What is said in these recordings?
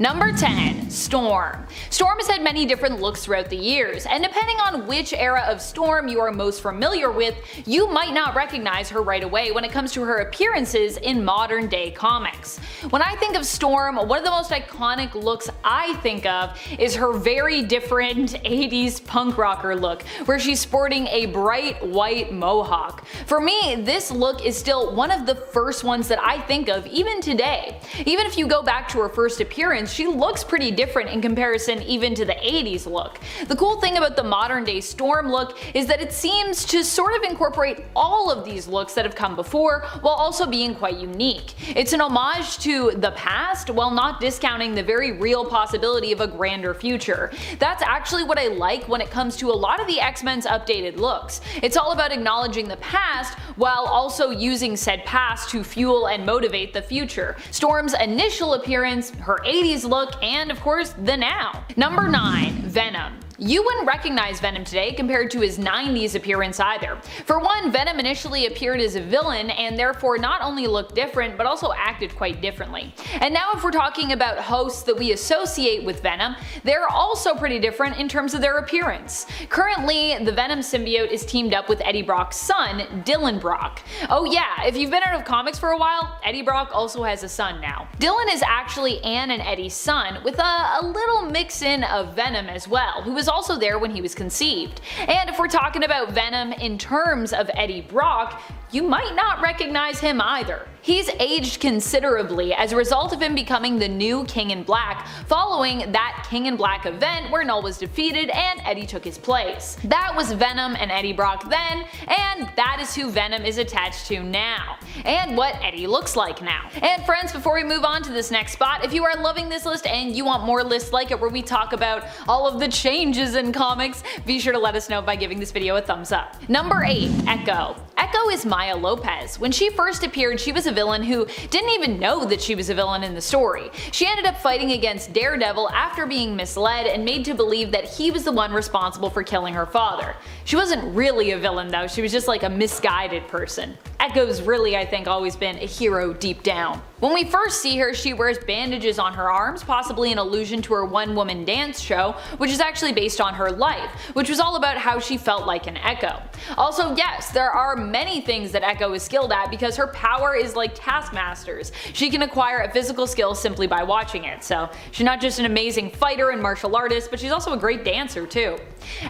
Number 10. Storm. Storm has had many different looks throughout the years, and depending on which era of Storm you are most familiar with, you might not recognize her right away when it comes to her appearances in modern day comics. When I think of Storm, one of the most iconic looks I think of is her very different 80s punk rocker look, where she's sporting a bright white mohawk. For me, this look is still one of the first ones that I think of even today. Even if you go back to her first appearance, she looks pretty different in comparison even to the 80s look. The cool thing about the modern day Storm look is that it seems to sort of incorporate all of these looks that have come before while also being quite unique. It's an homage to the past while not discounting the very real possibility of a grander future. That's actually what I like when it comes to a lot of the X-Men's updated looks. It's all about acknowledging the past while also using said past to fuel and motivate the future. Storm's initial appearance, her 80s look, and of course the now. Number 9. Venom. You wouldn't recognize Venom today compared to his 90s appearance either. For one, Venom initially appeared as a villain and therefore not only looked different but also acted quite differently. And now if we're talking about hosts that we associate with Venom, they're also pretty different in terms of their appearance. Currently, the Venom symbiote is teamed up with Eddie Brock's son, Dylan Brock. Oh yeah, if you've been out of comics for a while, Eddie Brock also has a son now. Dylan is actually Anne and Eddie's son, with a little mix-in of Venom as well, who was also there when he was conceived. And if we're talking about Venom in terms of Eddie Brock, you might not recognize him either. He's aged considerably as a result of him becoming the new King in Black following that King in Black event where Null was defeated and Eddie took his place. That was Venom and Eddie Brock then, and that is who Venom is attached to now, and what Eddie looks like now. And friends, before we move on to this next spot, if you are loving this list and you want more lists like it where we talk about all of the changes in comics, be sure to let us know by giving this video a thumbs up. Number 8. Echo. Echo is Maya Lopez. When she first appeared, she was a villain who didn't even know that she was a villain in the story. She ended up fighting against Daredevil after being misled and made to believe that he was the one responsible for killing her father. She wasn't really a villain though, she was just like a misguided person. Echo's really, I think, always been a hero deep down. When we first see her, she wears bandages on her arms, possibly an allusion to her one-woman dance show, which is actually based on her life, which was all about how she felt like an Echo. Also, yes, there are many things that Echo is skilled at because her power is like Taskmaster's. She can acquire a physical skill simply by watching it, so she's not just an amazing fighter and martial artist, but she's also a great dancer too.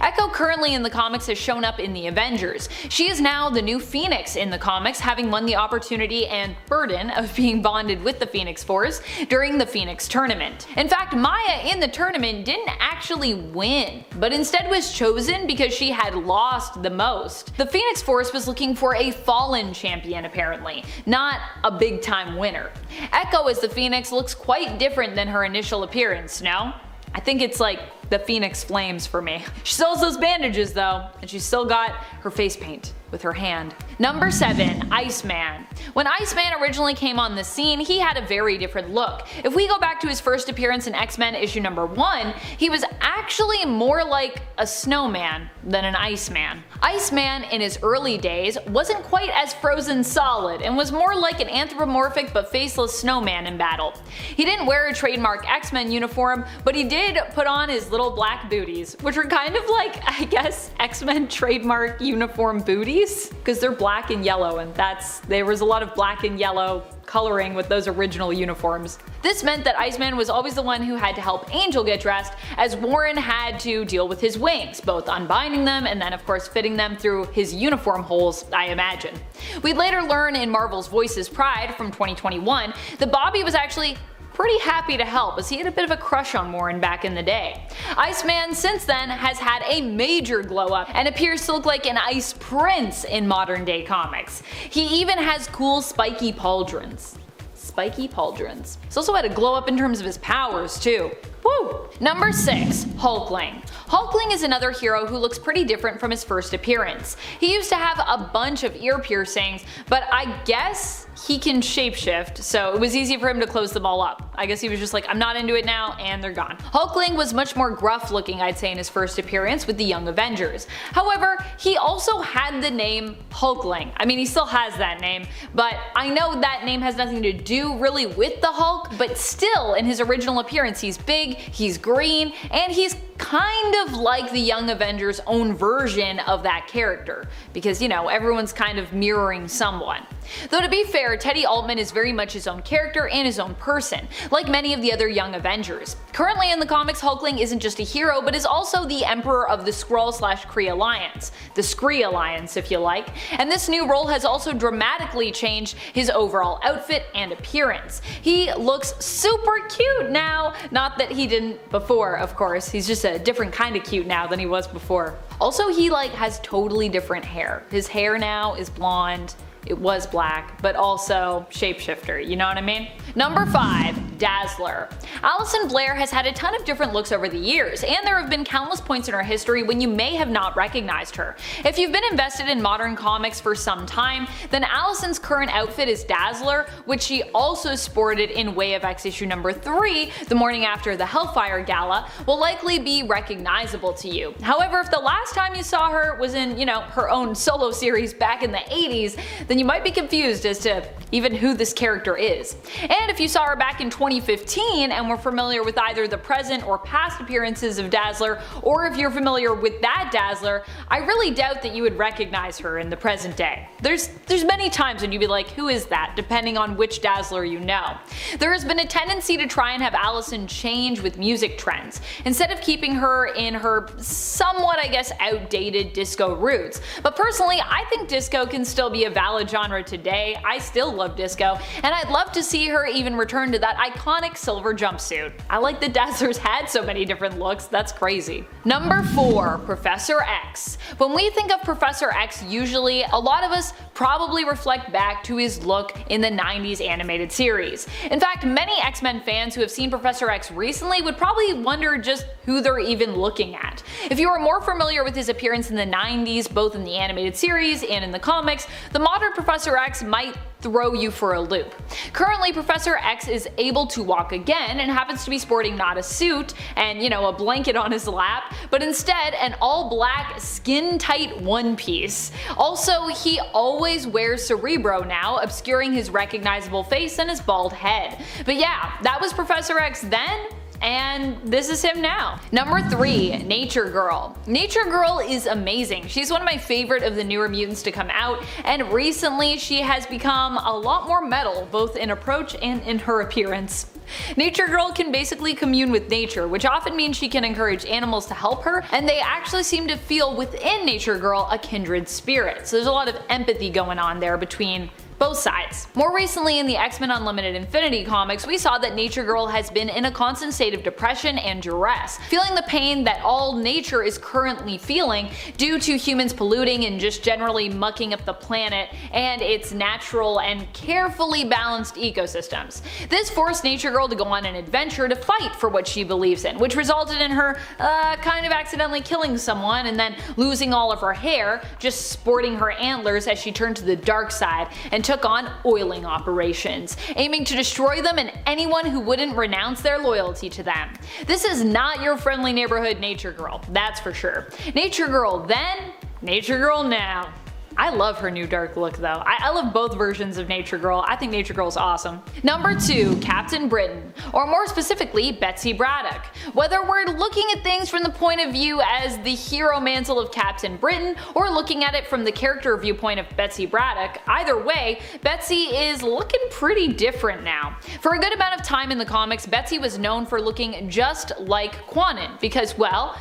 Echo currently in the comics has shown up in the Avengers. She is now the new Phoenix in the comics, having won the opportunity and burden of being bonded with the Phoenix Force during the Phoenix tournament. In fact, Maya in the tournament didn't actually win, but instead was chosen because she had lost the most. The Phoenix Force was looking for a fallen champion apparently, not a big time winner. Echo as the Phoenix looks quite different than her initial appearance, no? I think it's like the Phoenix Flames for me. She still has those bandages though, and she's still got her face paint with her hand. Number 7. Iceman. When Iceman originally came on the scene, he had a very different look. If we go back to his first appearance in X-Men issue number 1, he was actually more like a snowman than an Iceman. Iceman in his early days wasn't quite as frozen solid and was more like an anthropomorphic but faceless snowman in battle. He didn't wear a trademark X-Men uniform, but he did put on his little black booties, which were kind of like, I guess, X-Men trademark uniform booties, because they're black and yellow, and there was a lot of black and yellow coloring with those original uniforms. This meant that Iceman was always the one who had to help Angel get dressed, as Warren had to deal with his wings, both unbinding them and then of course fitting them through his uniform holes, I imagine. We'd later learn in Marvel's Voices Pride from 2021 that Bobby was actually pretty happy to help, as he had a bit of a crush on Warren back in the day. Iceman since then has had a major glow up and appears to look like an ice prince in modern day comics. He even has cool spiky pauldrons. Spiky pauldrons. He's also had a glow up in terms of his powers too. Woo! Woo! Number 6. Hulkling. Hulkling is another hero who looks pretty different from his first appearance. He used to have a bunch of ear piercings, but I guess he can shapeshift, so it was easy for him to close them all up. I guess he was just like, I'm not into it now, and they're gone. Hulkling was much more gruff looking, I'd say, in his first appearance with the Young Avengers. However, he also had the name Hulkling. I mean, he still has that name, but I know that name has nothing to do really with the Hulk, but still, in his original appearance, he's big, he's green, and he's kind of like the Young Avengers' own version of that character, because, you know, everyone's kind of mirroring someone. Though to be fair, Teddy Altman is very much his own character and his own person, like many of the other Young Avengers. Currently in the comics, Hulkling isn't just a hero, but is also the Emperor of the Skrull/Kree Alliance, the Skree Alliance if you like, and this new role has also dramatically changed his overall outfit and appearance. He looks super cute now, not that he didn't before, of course, he's just a different kind of cute now than he was before. Also, he has totally different hair. His hair now is blonde. It was black, but also shapeshifter, you know what I mean? Number 5. Dazzler. Alison Blair has had a ton of different looks over the years, and there have been countless points in her history when you may have not recognized her. If you've been invested in modern comics for some time, then Alison's current outfit is Dazzler, which she also sported in Way of X issue number 3, the morning after the Hellfire Gala, will likely be recognizable to you. However, if the last time you saw her was in, her own solo series back in the 80s, then you might be confused as to even who this character is. And if you saw her back in 2015 and were familiar with either the present or past appearances of Dazzler, or if you're familiar with that Dazzler, I really doubt that you would recognize her in the present day. There's many times when you'd be like, who is that, depending on which Dazzler you know. There has been a tendency to try and have Allison change with music trends, instead of keeping her in her somewhat, I guess, outdated disco roots. But personally, I think disco can still be a valid genre today. I still love disco, and I'd love to see her even return to that iconic silver jumpsuit. I like that Dazzler's had so many different looks, that's crazy. Number 4. Professor X. When we think of Professor X, usually a lot of us probably reflect back to his look in the 90s animated series. In fact, many X-Men fans who have seen Professor X recently would probably wonder just who they're even looking at. If you are more familiar with his appearance in the 90s, both in the animated series and in the comics, the modern Professor X might throw you for a loop. Currently, Professor X is able to walk again and happens to be sporting not a suit and, a blanket on his lap, but instead an all-black, skin-tight one piece. Also, he always wears Cerebro now, obscuring his recognizable face and his bald head. But yeah, that was Professor X then, and this is him now. Number 3. Nature Girl. Nature Girl is amazing. She's one of my favorite of the newer mutants to come out, and recently she has become a lot more metal, both in approach and in her appearance. Nature Girl can basically commune with nature, which often means she can encourage animals to help her, and they actually seem to feel within Nature Girl a kindred spirit. So there's a lot of empathy going on there between both sides. More recently in the X-Men Unlimited Infinity comics, we saw that Nature Girl has been in a constant state of depression and duress, feeling the pain that all nature is currently feeling due to humans polluting and just generally mucking up the planet and its natural and carefully balanced ecosystems. This forced Nature Girl to go on an adventure to fight for what she believes in, which resulted in her kind of accidentally killing someone and then losing all of her hair, just sporting her antlers as she turned to the dark side and took on oiling operations, aiming to destroy them and anyone who wouldn't renounce their loyalty to them. This is not your friendly neighborhood Nature Girl, that's for sure. Nature Girl then, Nature Girl now. I love her new dark look though. I love both versions of Nature Girl. I think Nature Girl's awesome. Number 2. Captain Britain, or more specifically Betsy Braddock. Whether we're looking at things from the point of view as the hero mantle of Captain Britain, or looking at it from the character viewpoint of Betsy Braddock, either way, Betsy is looking pretty different now. For a good amount of time in the comics, Betsy was known for looking just like Quanon, because, well,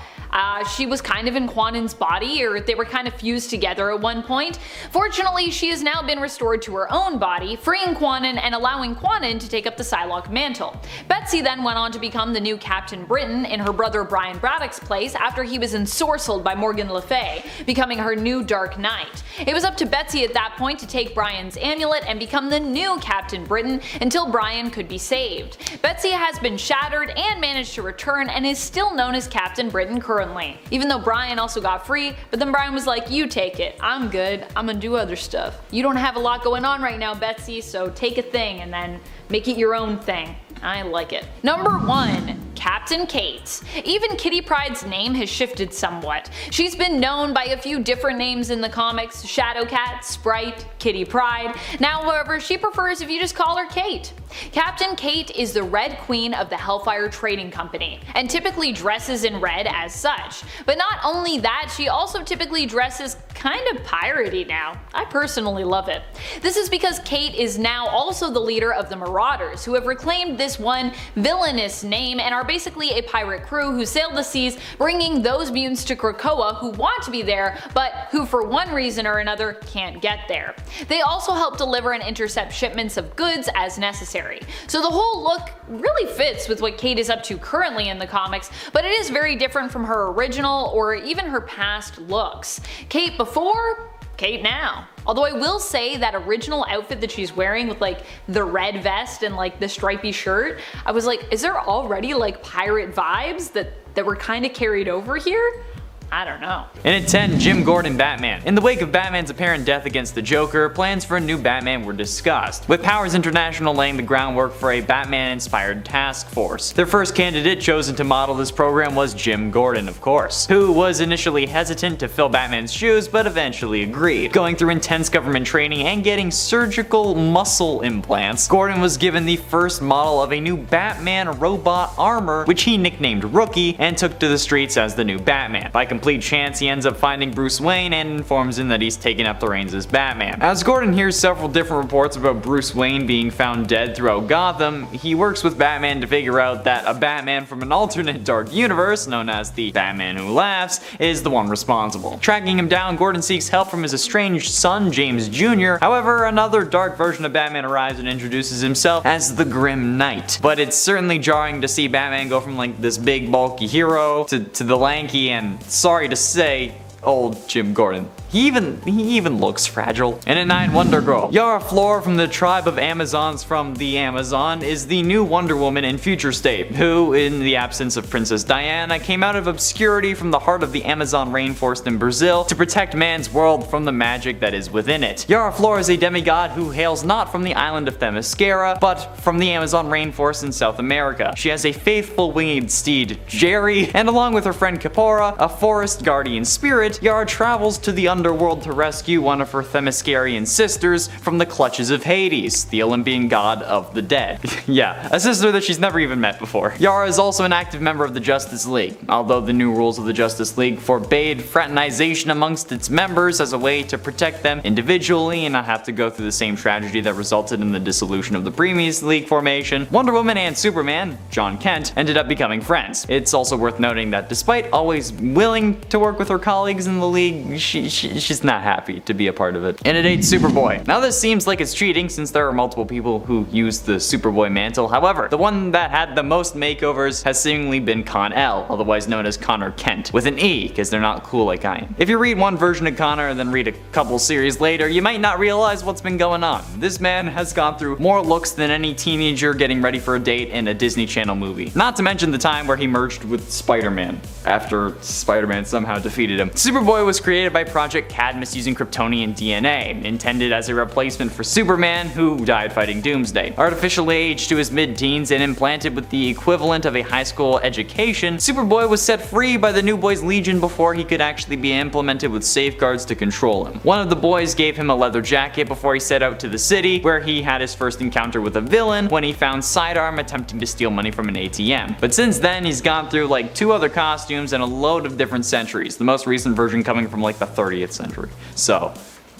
She was kind of in Kwanon's body, or they were kind of fused together at one point. Fortunately, she has now been restored to her own body, freeing Kwannon and allowing Kwannon to take up the Psylocke mantle. Betsy then went on to become the new Captain Britain in her brother Brian Braddock's place after he was ensorcelled by Morgan Le Fay, becoming her new Dark Knight. It was up to Betsy at that point to take Brian's amulet and become the new Captain Britain until Brian could be saved. Betsy has been shattered and managed to return and is still known as Captain Britain currently, even though Brian also got free, but then Brian was like, you take it, I'm good, I'm gonna do other stuff. You don't have a lot going on right now, Betsy, so take a thing and then make it your own thing. I like it. Number 1. Captain Kate. Even Kitty Pryde's name has shifted somewhat. She's been known by a few different names in the comics: Shadowcat, Sprite, Kitty Pryde. Now, however, she prefers if you just call her Kate. Captain Kate is the Red Queen of the Hellfire Trading Company, and typically dresses in red as such. But not only that, she also typically dresses kind of piratey now. I personally love it. This is because Kate is now also the leader of the Marauders, who have reclaimed this one villainous name and are basically a pirate crew who sail the seas, bringing those mutants to Krakoa who want to be there, but who for one reason or another can't get there. They also help deliver and intercept shipments of goods as necessary. So the whole look really fits with what Kate is up to currently in the comics, but it is very different from her original or even her past looks. Kate before, Kate now. Although I will say that original outfit that she's wearing with like the red vest and like the stripy shirt, I was like, is there already like pirate vibes that were kind of carried over here? I don't know. And at 10, Jim Gordon Batman. In the wake of Batman's apparent death against the Joker, plans for a new Batman were discussed, with Powers International laying the groundwork for a Batman-inspired task force. Their first candidate chosen to model this program was Jim Gordon, of course, who was initially hesitant to fill Batman's shoes but eventually agreed. Going through intense government training and getting surgical muscle implants, Gordon was given the first model of a new Batman robot armor, which he nicknamed Rookie, and took to the streets as the new Batman. By complete chance, he ends up finding Bruce Wayne and informs him that he's taken up the reins as Batman. As Gordon hears several different reports about Bruce Wayne being found dead throughout Gotham, he works with Batman to figure out that a Batman from an alternate dark universe, known as the Batman Who Laughs, is the one responsible. Tracking him down, Gordon seeks help from his estranged son, James Jr. However, another dark version of Batman arrives and introduces himself as the Grim Knight. But it's certainly jarring to see Batman go from like this big bulky hero to the lanky and, sorry to say, old Jim Gordon. He even looks fragile. And at 9, Wonder Girl. Yara Flor from the tribe of Amazons from the Amazon is the new Wonder Woman in Future State, who, in the absence of Princess Diana, came out of obscurity from the heart of the Amazon rainforest in Brazil to protect man's world from the magic that is within it. Yara Flor is a demigod who hails not from the island of Themyscira, but from the Amazon rainforest in South America. She has a faithful winged steed, Jerry, and along with her friend Kapora, a forest guardian spirit, Yara travels to the underworld to rescue one of her Themyscirian sisters from the clutches of Hades, the Olympian god of the dead. Yeah, a sister that she's never even met before. Yara is also an active member of the Justice League, although the new rules of the Justice League forbade fraternization amongst its members as a way to protect them individually and not have to go through the same tragedy that resulted in the dissolution of the previous League formation. Wonder Woman and Superman, John Kent, ended up becoming friends. It's also worth noting that despite always willing to work with her colleagues in the League, she's not happy to be a part of it. And at 8, Superboy. Now this seems like it's cheating since there are multiple people who use the Superboy mantle. However, the one that had the most makeovers has seemingly been Con-El, otherwise known as Connor Kent, with an E, because they're not cool like I am. If you read one version of Connor and then read a couple series later, you might not realize what's been going on. This man has gone through more looks than any teenager getting ready for a date in a Disney Channel movie. Not to mention the time where he merged with Spider-Man, after Spider-Man somehow defeated him. Superboy was created by Project Cadmus using Kryptonian DNA, intended as a replacement for Superman, who died fighting Doomsday. Artificially aged to his mid-teens and implanted with the equivalent of a high school education, Superboy was set free by the New Boys Legion before he could actually be implemented with safeguards to control him. One of the boys gave him a leather jacket before he set out to the city, where he had his first encounter with a villain when he found Sidearm attempting to steal money from an ATM. But since then, he's gone through like 2 other costumes and a load of different centuries, the most recent version coming from like the 30th century. So,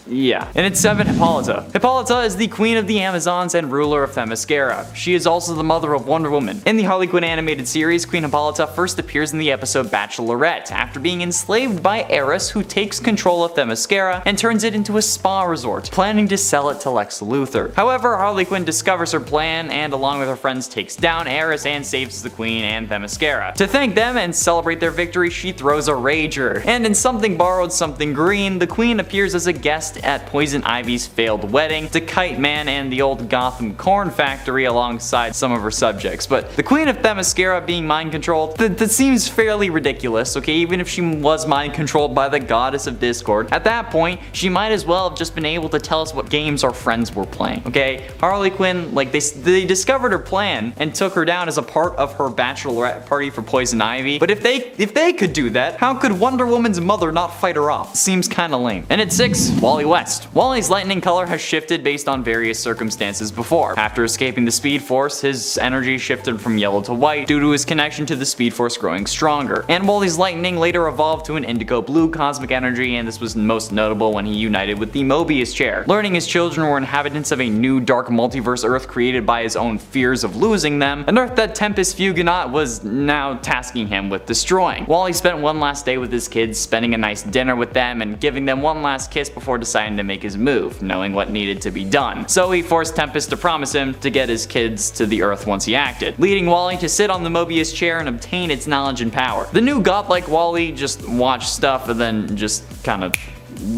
Yeah. And it's 7, Hippolyta. Hippolyta is the queen of the Amazons and ruler of Themyscira. She is also the mother of Wonder Woman. In the Harley Quinn animated series, Queen Hippolyta first appears in the episode Bachelorette, after being enslaved by Eris, who takes control of Themyscira and turns it into a spa resort, planning to sell it to Lex Luthor. However, Harley Quinn discovers her plan and along with her friends takes down Eris and saves the queen and Themyscira. To thank them and celebrate their victory, she throws a rager. And in Something Borrowed, Something Green, the queen appears as a guest at Poison Ivy's failed wedding to Kite Man and the old Gotham corn factory alongside some of her subjects. But the queen of Themyscira being mind controlled, that seems fairly ridiculous, okay? Even if she was mind controlled by the goddess of discord, at that point, she might as well have just been able to tell us what games our friends were playing, okay? Harley Quinn, like, they discovered her plan and took her down as a part of her bachelorette party for Poison Ivy. But if they could do that, how could Wonder Woman's mother not fight her off? Seems kinda lame. And at 6, Wally West. Wally's lightning color has shifted based on various circumstances before. After escaping the Speed Force, his energy shifted from yellow to white due to his connection to the Speed Force growing stronger. And Wally's lightning later evolved to an indigo blue cosmic energy, and this was most notable when he united with the Mobius chair. Learning his children were inhabitants of a new dark multiverse Earth created by his own fears of losing them, an Earth that Tempest Fuginot was now tasking him with destroying. Wally spent one last day with his kids, spending a nice dinner with them and giving them one last kiss before deciding to make his move, knowing what needed to be done. So he forced Tempest to promise him to get his kids to the Earth once he acted, leading Wally to sit on the Mobius chair and obtain its knowledge and power. The new godlike Wally just watched stuff and then just kind of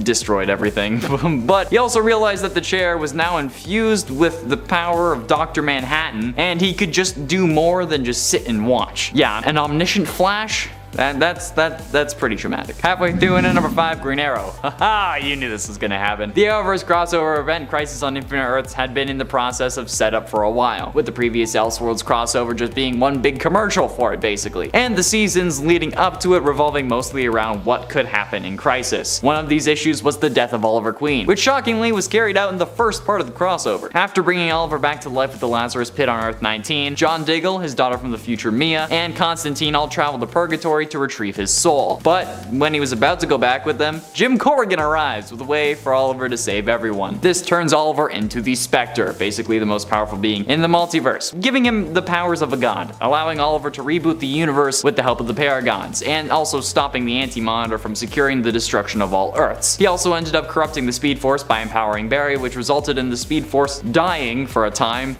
destroyed everything. But he also realized that the chair was now infused with the power of Dr. Manhattan, and he could just do more than just sit and watch. Yeah, an omniscient Flash? That's pretty traumatic. Halfway through in at number 5, Green Arrow. Haha, you knew this was gonna happen. The Arrowverse crossover event Crisis on Infinite Earths had been in the process of setup for a while, with the previous Elseworlds crossover just being one big commercial for it basically, and the seasons leading up to it revolving mostly around what could happen in Crisis. One of these issues was the death of Oliver Queen, which shockingly was carried out in the first part of the crossover. After bringing Oliver back to life at the Lazarus Pit on Earth 19, John Diggle, his daughter from the future Mia, and Constantine all traveled to Purgatory to retrieve his soul. But when he was about to go back with them, Jim Corrigan arrives with a way for Oliver to save everyone. This turns Oliver into the Spectre, basically the most powerful being in the multiverse, giving him the powers of a god, allowing Oliver to reboot the universe with the help of the Paragons, and also stopping the Anti-Monitor from securing the destruction of all Earths. He also ended up corrupting the Speed Force by empowering Barry, which resulted in the Speed Force dying for a time,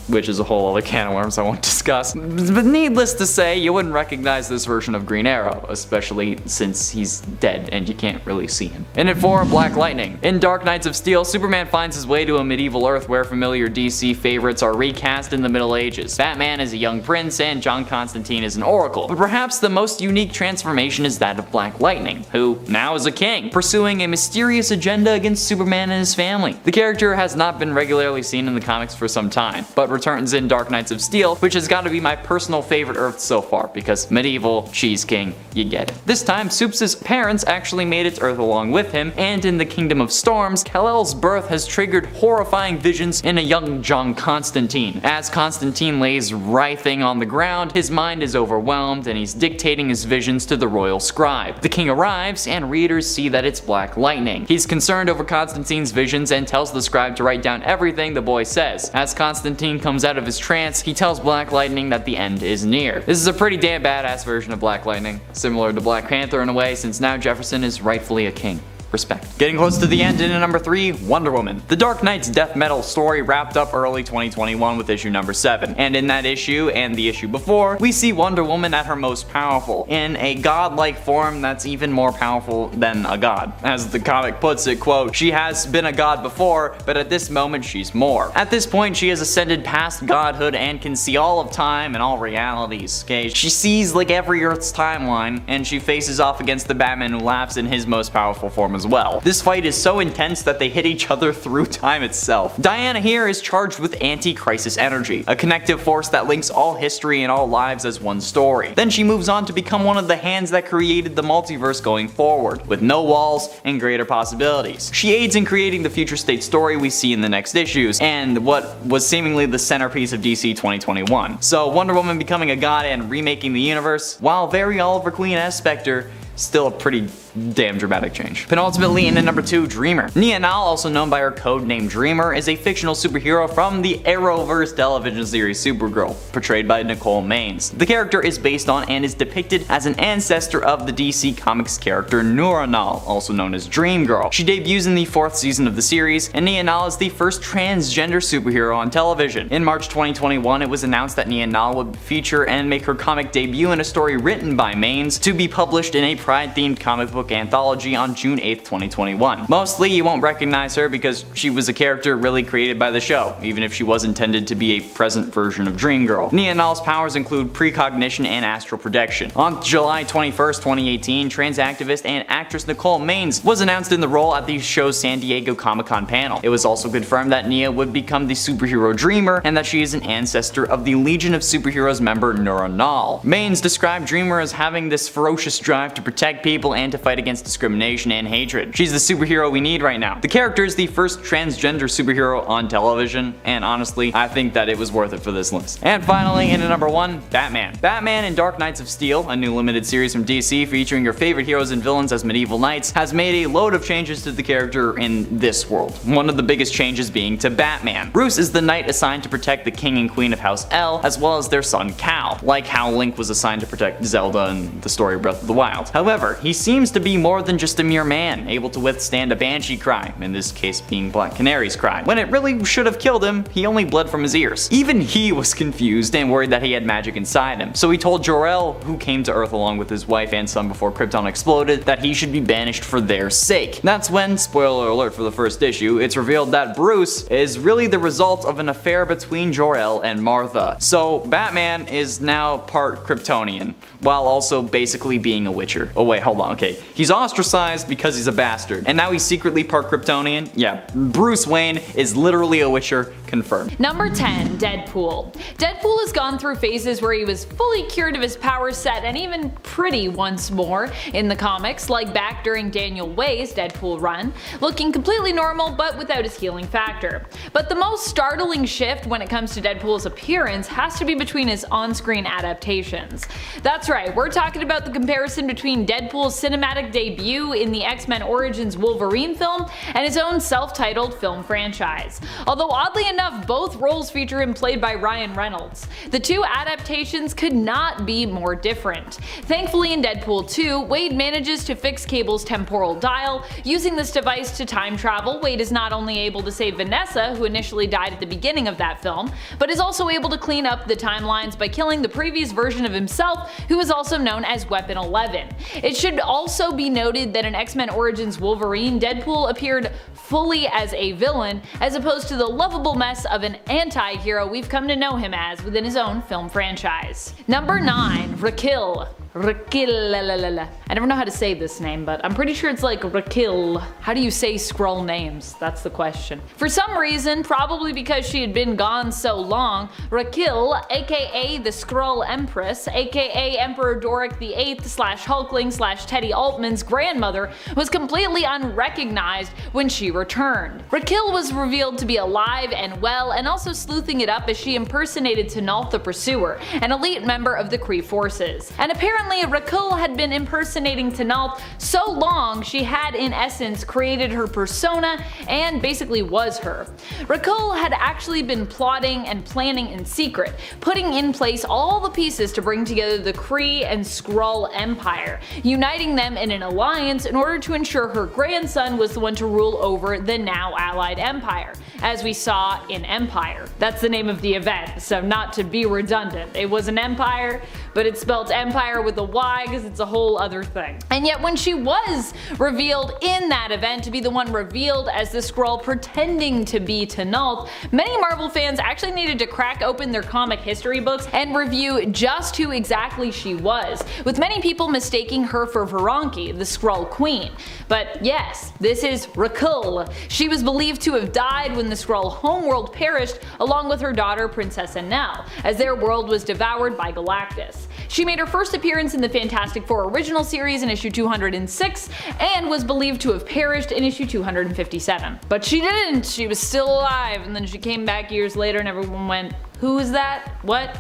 which is a whole other can of worms I won't discuss. But needless to say, you wouldn't recognize this version of Green Arrow, especially since he's dead and you can't really see him. And at 4, Black Lightning. In Dark Knights of Steel, Superman finds his way to a medieval Earth where familiar DC favorites are recast in the Middle Ages. Batman is a young prince and John Constantine is an oracle. But perhaps the most unique transformation is that of Black Lightning, who now is a king, pursuing a mysterious agenda against Superman and his family. The character has not been regularly seen in the comics for some time, but returns in Dark Knights of Steel, which has got to be my personal favorite Earth so far, because medieval, cheese king, you get it. This time, Supes' parents actually made it to Earth along with him, and in the Kingdom of Storms, Kal-El's birth has triggered horrifying visions in a young John Constantine. As Constantine lays writhing on the ground, his mind is overwhelmed and he's dictating his visions to the royal scribe. The king arrives and readers see that it's Black Lightning. He's concerned over Constantine's visions and tells the scribe to write down everything the boy says. As Constantine comes out of his trance, he tells Black Lightning that the end is near. This is a pretty damn badass version of Black Lightning, similar to Black Panther in a way, since now Jefferson is rightfully a king. Respect. Getting close to the end, and in number 3, Wonder Woman. The Dark Knight's death metal story wrapped up early 2021 with issue number 7, and in that issue and the issue before, we see Wonder Woman at her most powerful, in a godlike form that's even more powerful than a god. As the comic puts it, quote, "She has been a god before, but at this moment she's more. At this point she has ascended past godhood and can see all of time and all realities, okay? She sees like every Earth's timeline, and she faces off against the Batman who laughs in his most powerful form as well. This fight is so intense that they hit each other through time itself. Diana here is charged with anti-crisis energy, a connective force that links all history and all lives as one story. Then she moves on to become one of the hands that created the multiverse going forward, with no walls and greater possibilities. She aids in creating the future state story we see in the next issues, and what was seemingly the centerpiece of DC 2021. So Wonder Woman becoming a god and remaking the universe, while very Oliver Queen as Spectre, still a pretty damn dramatic change. Penultimately, in at number 2, Dreamer. Nia Nal, also known by her code name Dreamer, is a fictional superhero from the Arrowverse television series Supergirl, portrayed by Nicole Maines. The character is based on and is depicted as an ancestor of the DC Comics character Noura Nal, also known as Dream Girl. She debuts in the 4th season of the series, and Nia Nal is the first transgender superhero on television. In March 2021, it was announced that Nia Nal would feature and make her comic debut in a story written by Maines to be published in a Pride-themed comic book anthology on June 8, 2021. Mostly, you won't recognize her because she was a character really created by the show, even if she was intended to be a present version of Dream Girl. Nia Nal's powers include precognition and astral projection. On July 21st, 2018, trans activist and actress Nicole Maines was announced in the role at the show's San Diego Comic-Con panel. It was also confirmed that Nia would become the superhero Dreamer and that she is an ancestor of the Legion of Superheroes member Noura Nal. Maines described Dreamer as having this ferocious drive to protect people and to fight against discrimination and hatred. She's the superhero we need right now. The character is the first transgender superhero on television, and honestly, I think that it was worth it for this list. And finally, in at number 1, Batman. Batman in Dark Knights of Steel, a new limited series from DC featuring your favorite heroes and villains as medieval knights, has made a load of changes to the character in this world. One of the biggest changes being to Batman. Bruce is the knight assigned to protect the king and queen of House L, as well as their son Cal, like how Link was assigned to protect Zelda in the story of Breath of the Wild. However, he seems to be more than just a mere man, able to withstand a banshee cry, in this case being Black Canary's cry. When it really should have killed him, he only bled from his ears. Even he was confused and worried that he had magic inside him, so he told Jor-El, who came to Earth along with his wife and son before Krypton exploded, that he should be banished for their sake. That's when, spoiler alert for the first issue, it's revealed that Bruce is really the result of an affair between Jor-El and Martha. So Batman is now part Kryptonian, while also basically being a Witcher. Oh wait, hold on, okay. He's ostracized because he's a bastard, and now he's secretly part Kryptonian? Yeah, Bruce Wayne is literally a Witcher, confirmed. Number 10, Deadpool. Deadpool has gone through phases where he was fully cured of his power set and even pretty once more in the comics, like back during Daniel Way's Deadpool run, looking completely normal but without his healing factor. But the most startling shift when it comes to Deadpool's appearance has to be between his on-screen adaptations. That's right, we're talking about the comparison between Deadpool's cinematic debut in the X-Men Origins Wolverine film and his own self-titled film franchise. Although oddly enough, both roles feature him played by Ryan Reynolds. The two adaptations could not be more different. Thankfully in Deadpool 2, Wade manages to fix Cable's temporal dial. Using this device to time travel, Wade is not only able to save Vanessa, who initially died at the beginning of that film, but is also able to clean up the timelines by killing the previous version of himself, who is also known as Weapon 11. It should also be noted that in X-Men Origins Wolverine, Deadpool appeared fully as a villain, as opposed to the lovable mess of an anti-hero we've come to know him as within his own film franchise. Number 9, Raquel. Raquel. I never know how to say this name, but I'm pretty sure it's like Raquel. How do you say Skrull names? That's the question. For some reason, probably because she had been gone so long, Raquel, aka the Skrull Empress, aka Emperor Doric VIII /Hulkling Teddy Altman's grandmother, was completely unrecognized when she returned. Raquel was revealed to be alive and well, and also sleuthing it up as she impersonated T'Nolth the Pursuer, an elite member of the Kree forces. And apparently Raquel had been impersonating T'Nolth so long she had in essence created her persona and basically was her. Raquel had actually been plotting and planning in secret, putting in place all the pieces to bring together the Kree and Skrull Empire, uniting them in an alliance in order to ensure her grandson was the one to rule over the now allied empire, as we saw in Empire. That's the name of the event, so not to be redundant. It was an empire, but it's spelled empire with a Y because it's a whole other thing. And yet when she was revealed in that event to be the one revealed as the Skrull pretending to be T'Nolth, many Marvel fans actually needed to crack open their comic history books and review just who exactly she was, with many people mistaking her for Veranki, the Skrull Queen. But yes, this is Raquel. She was believed to have died when the Skrull homeworld perished along with her daughter Princess Enel, as their world was devoured by Galactus. She made her first appearance in the Fantastic Four original series in issue 206 and was believed to have perished in issue 257. But she didn't, she was still alive, and then she came back years later and everyone went, who is that? What?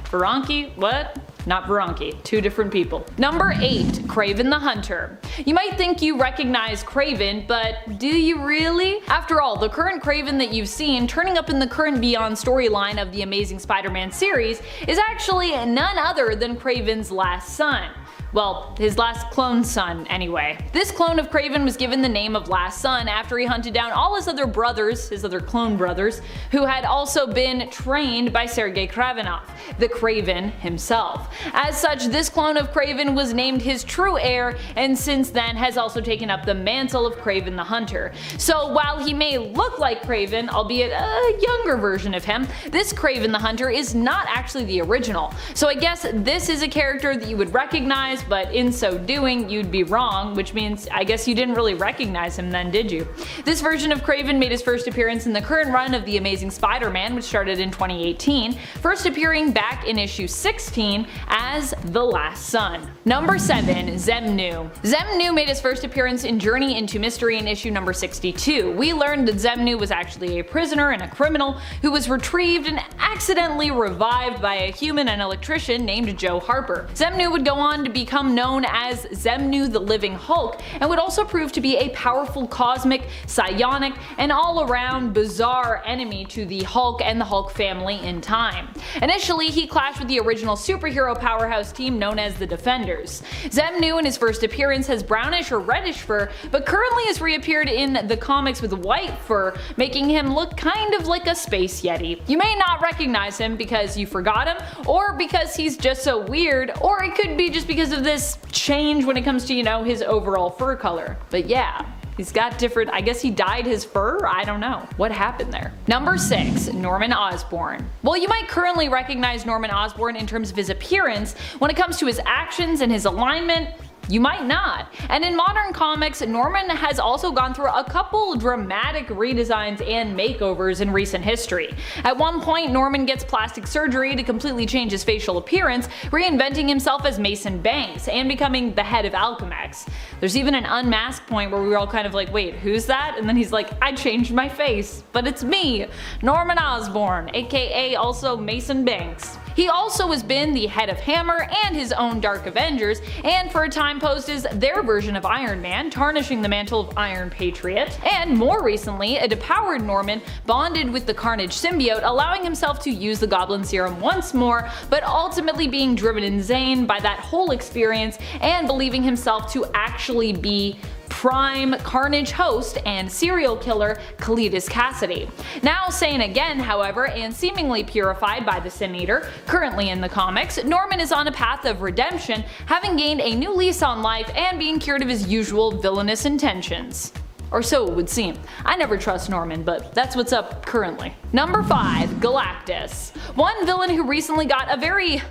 Veranki? What? not Veronki. Two different people. Number 8. Kraven the Hunter. You might think you recognize Kraven, but do you really? After all, the current Kraven that you've seen turning up in the current Beyond storyline of the Amazing Spider-Man series is actually none other than Kraven's last son. Well, his last clone son, anyway. This clone of Kraven was given the name of Last Son after he hunted down all his other brothers, his other clone brothers, who had also been trained by Sergei Kravenov, the Kraven himself. As such, this clone of Kraven was named his true heir, and since then has also taken up the mantle of Kraven the Hunter. So while he may look like Kraven, albeit a younger version of him, this Kraven the Hunter is not actually the original. So I guess this is a character that you would recognize, but in so doing you'd be wrong, which means I guess you didn't really recognize him then, did you? This version of Kraven made his first appearance in the current run of The Amazing Spider-Man, which started in 2018, first appearing back in issue 16 as the Last Son. Number 7. Xemnu. Xemnu made his first appearance in Journey into Mystery in issue number 62. We learned that Xemnu was actually a prisoner and a criminal who was retrieved and accidentally revived by a human and electrician named Joe Harper. Xemnu would go on to become known as Xemnu the Living Hulk, and would also prove to be a powerful cosmic, psionic, and all-around bizarre enemy to the Hulk and the Hulk family in time. Initially, he clashed with the original superhero powerhouse team known as the Defenders. Xemnu in his first appearance has brownish or reddish fur, but currently has reappeared in the comics with white fur, making him look kind of like a space yeti. You may not recognize him because you forgot him, or because he's just so weird, or it could be just because of this change when it comes to, his overall fur color. But yeah, he's got different, I guess he dyed his fur? I don't know. What happened there? Number 6. Norman Osborn. Well, you might currently recognize Norman Osborn in terms of his appearance. When it comes to his actions and his alignment, you might not. And in modern comics, Norman has also gone through a couple dramatic redesigns and makeovers in recent history. At one point, Norman gets plastic surgery to completely change his facial appearance, reinventing himself as Mason Banks and becoming the head of Alchemax. There's even an unmasked point where we were all kind of like, wait, who's that? And then he's like, I changed my face, but it's me, Norman Osborn, aka also Mason Banks. He also has been the head of Hammer and his own Dark Avengers, and for a time posed as their version of Iron Man, tarnishing the mantle of Iron Patriot, and more recently, a depowered Norman bonded with the Carnage symbiote, allowing himself to use the Goblin Serum once more, but ultimately being driven insane by that whole experience and believing himself to actually be prime Carnage host and serial killer Cletus Cassidy. Now sane again, however, and seemingly purified by the Sin Eater, currently in the comics, Norman is on a path of redemption, having gained a new lease on life and being cured of his usual villainous intentions. Or so it would seem. I never trust Norman, but that's what's up currently. Number 5. Galactus. One villain who recently got a very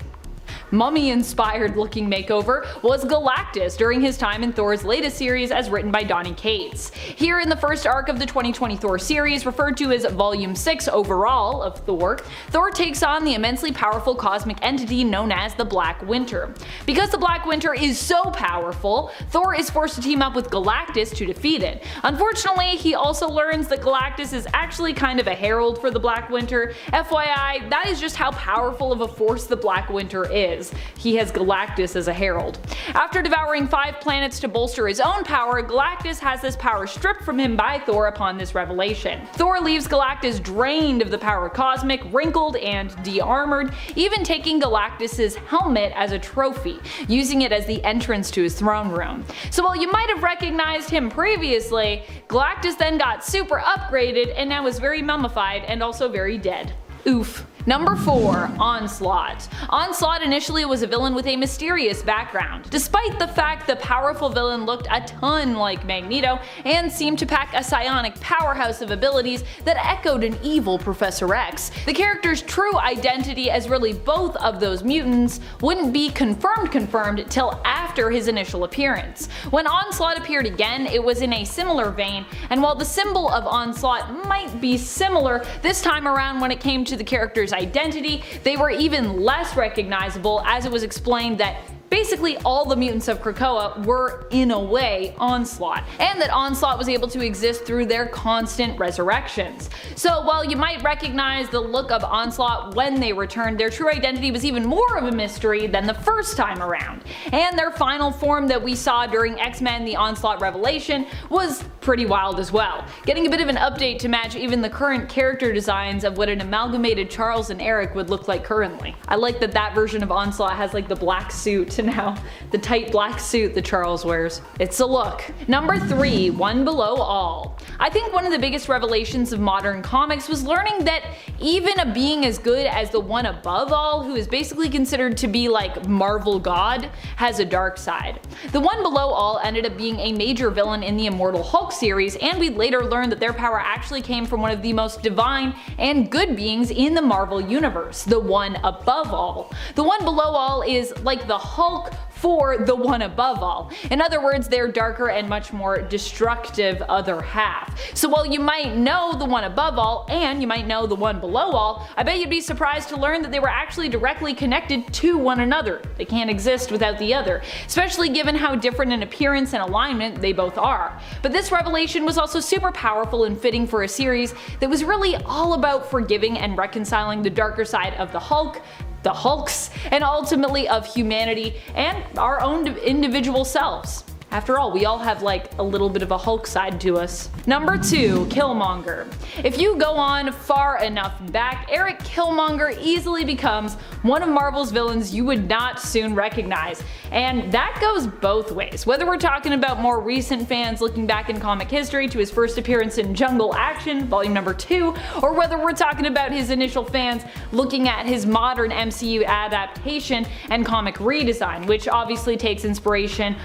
mummy-inspired looking makeover was Galactus during his time in Thor's latest series as written by Donny Cates. Here in the first arc of the 2020 Thor series, referred to as Volume 6 overall of Thor, Thor takes on the immensely powerful cosmic entity known as the Black Winter. Because the Black Winter is so powerful, Thor is forced to team up with Galactus to defeat it. Unfortunately, he also learns that Galactus is actually kind of a herald for the Black Winter. FYI, that is just how powerful of a force the Black Winter is. He has Galactus as a herald. After devouring 5 planets to bolster his own power, Galactus has this power stripped from him by Thor upon this revelation. Thor leaves Galactus drained of the power cosmic, wrinkled, and de-armored, even taking Galactus's helmet as a trophy, using it as the entrance to his throne room. So while you might have recognized him previously, Galactus then got super upgraded and now is very mummified and also very dead. Oof. Number 4. Onslaught. Onslaught initially was a villain with a mysterious background. Despite the fact the powerful villain looked a ton like Magneto and seemed to pack a psionic powerhouse of abilities that echoed an evil Professor X, the character's true identity as really both of those mutants wouldn't be confirmed till after his initial appearance. When Onslaught appeared again, it was in a similar vein, and while the symbol of Onslaught might be similar, this time around when it came to the character's identity, they were even less recognizable, as it was explained that basically basically all the mutants of Krakoa were, in a way, Onslaught, and that Onslaught was able to exist through their constant resurrections. So while you might recognize the look of Onslaught when they returned, their true identity was even more of a mystery than the first time around. And their final form that we saw during X-Men The Onslaught Revelation was pretty wild as well, getting a bit of an update to match even the current character designs of what an amalgamated Charles and Eric would look like currently. I like that that version of Onslaught has like the black suit and now the tight black suit that Charles wears. It's a look. Number 3, One Below All. I think one of the biggest revelations of modern comics was learning that even a being as good as the One Above All, who is basically considered to be like Marvel God, has a dark side. The One Below All ended up being a major villain in the Immortal Hulk series, and we'd later learn that their power actually came from one of the most divine and good beings in the Marvel universe, the One Above All. The One Below All is like the Hulk for the One Above All. In other words, their darker and much more destructive other half. So while you might know the One Above All and you might know the One Below All, I bet you'd be surprised to learn that they were actually directly connected to one another. They can't exist without the other, especially given how different in appearance and alignment they both are. But this revelation was also super powerful and fitting for a series that was really all about forgiving and reconciling the darker side of the Hulk, the Hulks, and ultimately of humanity and our own individual selves. After all, we all have like a little bit of a Hulk side to us. Number 2, Killmonger. If you go on far enough back, Eric Killmonger easily becomes one of Marvel's villains you would not soon recognize. And that goes both ways. Whether we're talking about more recent fans looking back in comic history to his first appearance in Jungle Action, volume number 2, or whether we're talking about his initial fans looking at his modern MCU adaptation and comic redesign, which obviously takes inspiration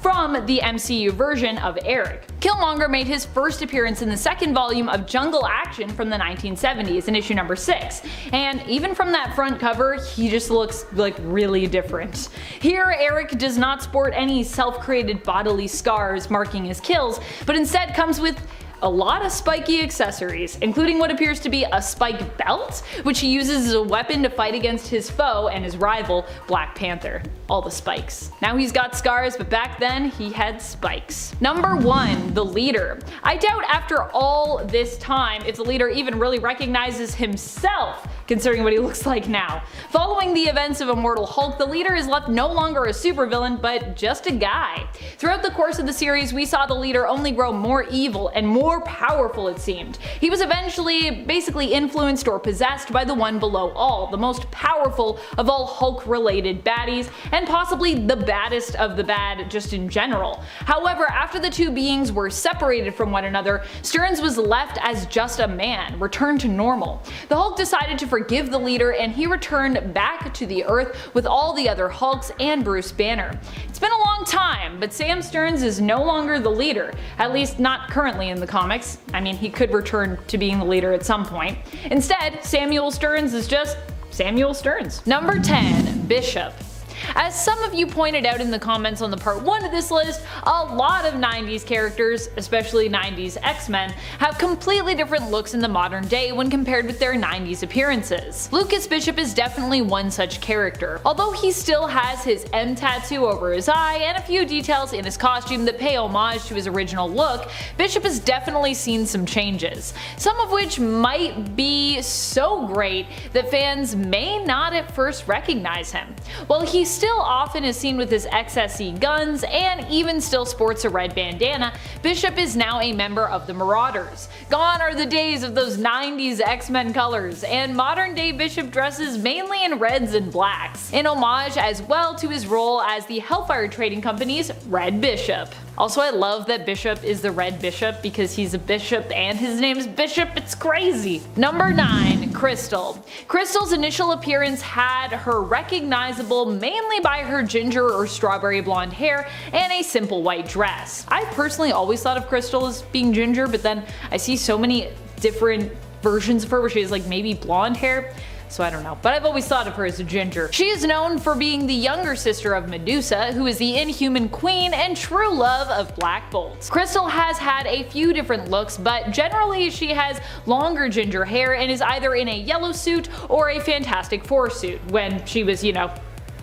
from the MCU version of Eric. Killmonger made his first appearance in the second volume of Jungle Action from the 1970s in issue number 6, and even from that front cover, he just looks like really different. Here, Eric does not sport any self-created bodily scars marking his kills, but instead comes with a lot of spiky accessories, including what appears to be a spike belt, which he uses as a weapon to fight against his foe and his rival, Black Panther. All the spikes. Now he's got scars, but back then he had spikes. Number 1, the leader. I doubt after all this time if the leader even really recognizes himself, considering what he looks like now. Following the events of Immortal Hulk, the leader is left no longer a supervillain, but just a guy. Throughout the course of the series, we saw the leader only grow more evil and more powerful, it seemed. He was eventually basically influenced or possessed by the One Below All, the most powerful of all Hulk-related baddies, and possibly the baddest of the bad just in general. However, after the two beings were separated from one another, Stearns was left as just a man, returned to normal. The Hulk decided to forgive the leader, and he returned back to the Earth with all the other Hulks and Bruce Banner. It's been a long time, but Sam Stearns is no longer the leader, at least not currently in the comics. I mean, he could return to being the leader at some point. Instead, Samuel Stearns is just Samuel Stearns. Number 10, Bishop. As some of you pointed out in the comments on the part 1 of this list, a lot of 90s characters, especially 90s X-Men, have completely different looks in the modern day when compared with their 90s appearances. Lucas Bishop is definitely one such character. Although he still has his M tattoo over his eye and a few details in his costume that pay homage to his original look, Bishop has definitely seen some changes, some of which might be so great that fans may not at first recognize him. While he still often is seen with his XSE guns and even still sports a red bandana, Bishop is now a member of the Marauders. Gone are the days of those 90s X-Men colors, and modern day Bishop dresses mainly in reds and blacks, in homage as well to his role as the Hellfire Trading Company's Red Bishop. Also, I love that Bishop is the Red Bishop because he's a bishop and his name's Bishop, it's crazy. Number 9, Crystal. Crystal's initial appearance had her recognizable mainly by her ginger or strawberry blonde hair and a simple white dress. I personally always thought of Crystal as being ginger, but then I see so many different versions of her where she has like maybe blonde hair. So I don't know, but I've always thought of her as a ginger. She is known for being the younger sister of Medusa, who is the Inhuman Queen and true love of Black Bolt. Crystal has had a few different looks, but generally she has longer ginger hair and is either in a yellow suit or a Fantastic Four suit when she was, you know,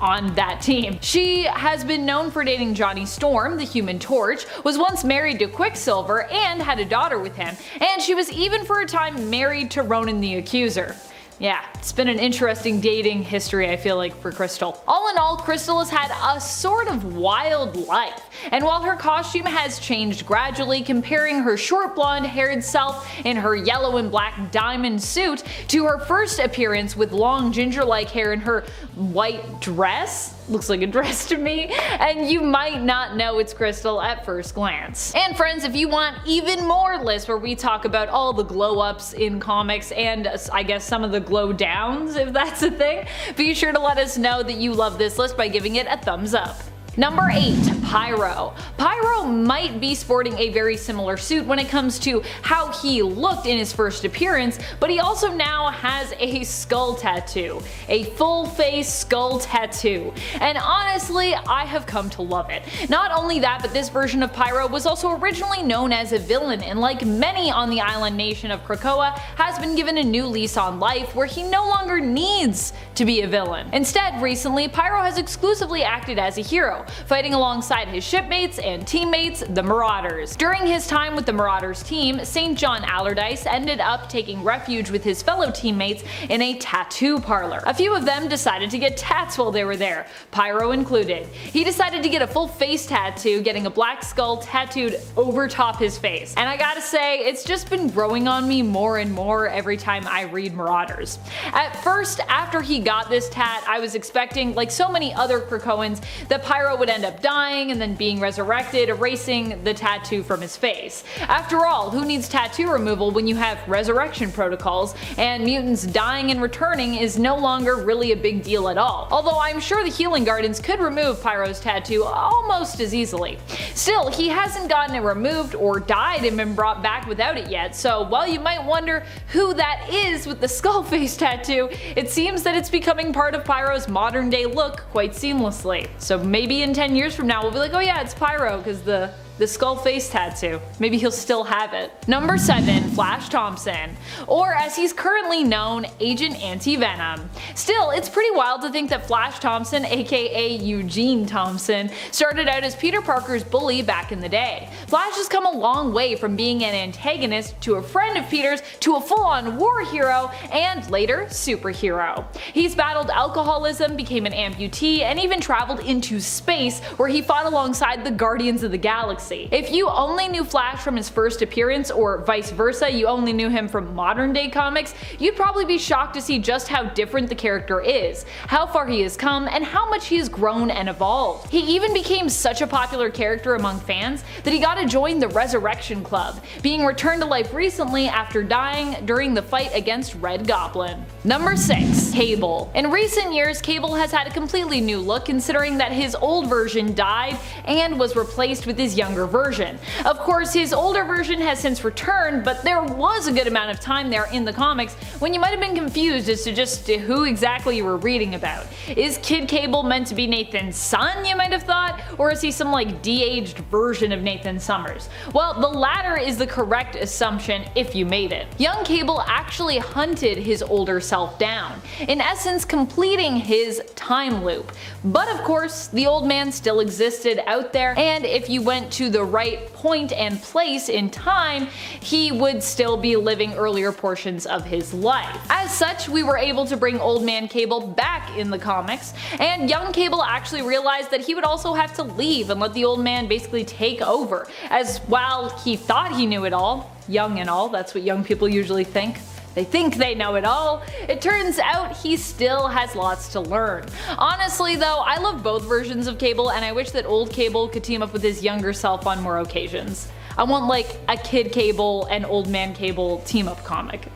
on that team. She has been known for dating Johnny Storm, the Human Torch, was once married to Quicksilver and had a daughter with him, and she was even for a time married to Ronan the Accuser. Yeah, it's been an interesting dating history, I feel like, for Crystal. All in all, Crystal has had a sort of wild life, and while her costume has changed gradually, comparing her short blonde-haired self in her yellow and black diamond suit to her first appearance with long ginger-like hair in her white dress, looks like a dress to me, and you might not know it's Crystal at first glance. And friends, if you want even more lists where we talk about all the glow-ups in comics and I guess some of the glow-downs, if that's a thing, be sure to let us know that you love this list by giving it a thumbs up. Number 8. Pyro. Pyro might be sporting a very similar suit when it comes to how he looked in his first appearance, but he also now has a skull tattoo. A full face skull tattoo. And honestly, I have come to love it. Not only that, but this version of Pyro was also originally known as a villain, and like many on the island nation of Krakoa, has been given a new lease on life where he no longer needs to be a villain. Instead, recently, Pyro has exclusively acted as a hero, fighting alongside his shipmates and teammates, the Marauders. During his time with the Marauders team, St. John Allardyce ended up taking refuge with his fellow teammates in a tattoo parlor. A few of them decided to get tats while they were there, Pyro included. He decided to get a full face tattoo, getting a black skull tattooed over top his face. And I gotta say, it's just been growing on me more and more every time I read Marauders. At first, after he got this tat, I was expecting, like so many other Krakoans, that Pyro would end up dying and then being resurrected, erasing the tattoo from his face. After all, who needs tattoo removal when you have resurrection protocols, and mutants dying and returning is no longer really a big deal at all. Although I'm sure the Healing Gardens could remove Pyro's tattoo almost as easily. Still, he hasn't gotten it removed or died and been brought back without it yet, so while you might wonder who that is with the skull face tattoo, it seems that it's becoming part of Pyro's modern day look quite seamlessly. So maybe in 10 years from now we'll be like, oh yeah, it's Pyro because the skull face tattoo. Maybe he'll still have it. Number 7. Flash Thompson, or as he's currently known, Agent Anti-Venom. Still, it's pretty wild to think that Flash Thompson, aka Eugene Thompson, started out as Peter Parker's bully back in the day. Flash has come a long way from being an antagonist to a friend of Peter's to a full-on war hero and later superhero. He's battled alcoholism, became an amputee, and even traveled into space where he fought alongside the Guardians of the Galaxy. If you only knew Flash from his first appearance, or vice versa, you only knew him from modern day comics, you'd probably be shocked to see just how different the character is, how far he has come, and how much he has grown and evolved. He even became such a popular character among fans that he got to join the Resurrection Club, being returned to life recently after dying during the fight against Red Goblin. Number 6. Cable. In recent years, Cable has had a completely new look, considering that his old version died and was replaced with his younger version. Of course, his older version has since returned, but there was a good amount of time there in the comics when you might have been confused as to just who exactly you were reading about. Is Kid Cable meant to be Nathan's son, you might have thought, or is he some like de-aged version of Nathan Summers? Well, the latter is the correct assumption if you made it. Young Cable actually hunted his older self down, in essence completing his time loop. But of course, the old man still existed out there, and if you went to the right point and place in time, he would still be living earlier portions of his life. As such, we were able to bring Old Man Cable back in the comics, and young Cable actually realized that he would also have to leave and let the old man basically take over, as while he thought he knew it all, young and all, that's what young people usually think. They think they know it all. It turns out he still has lots to learn. Honestly though, I love both versions of Cable, and I wish that old Cable could team up with his younger self on more occasions. I want like a Kid Cable and Old Man Cable team up comic.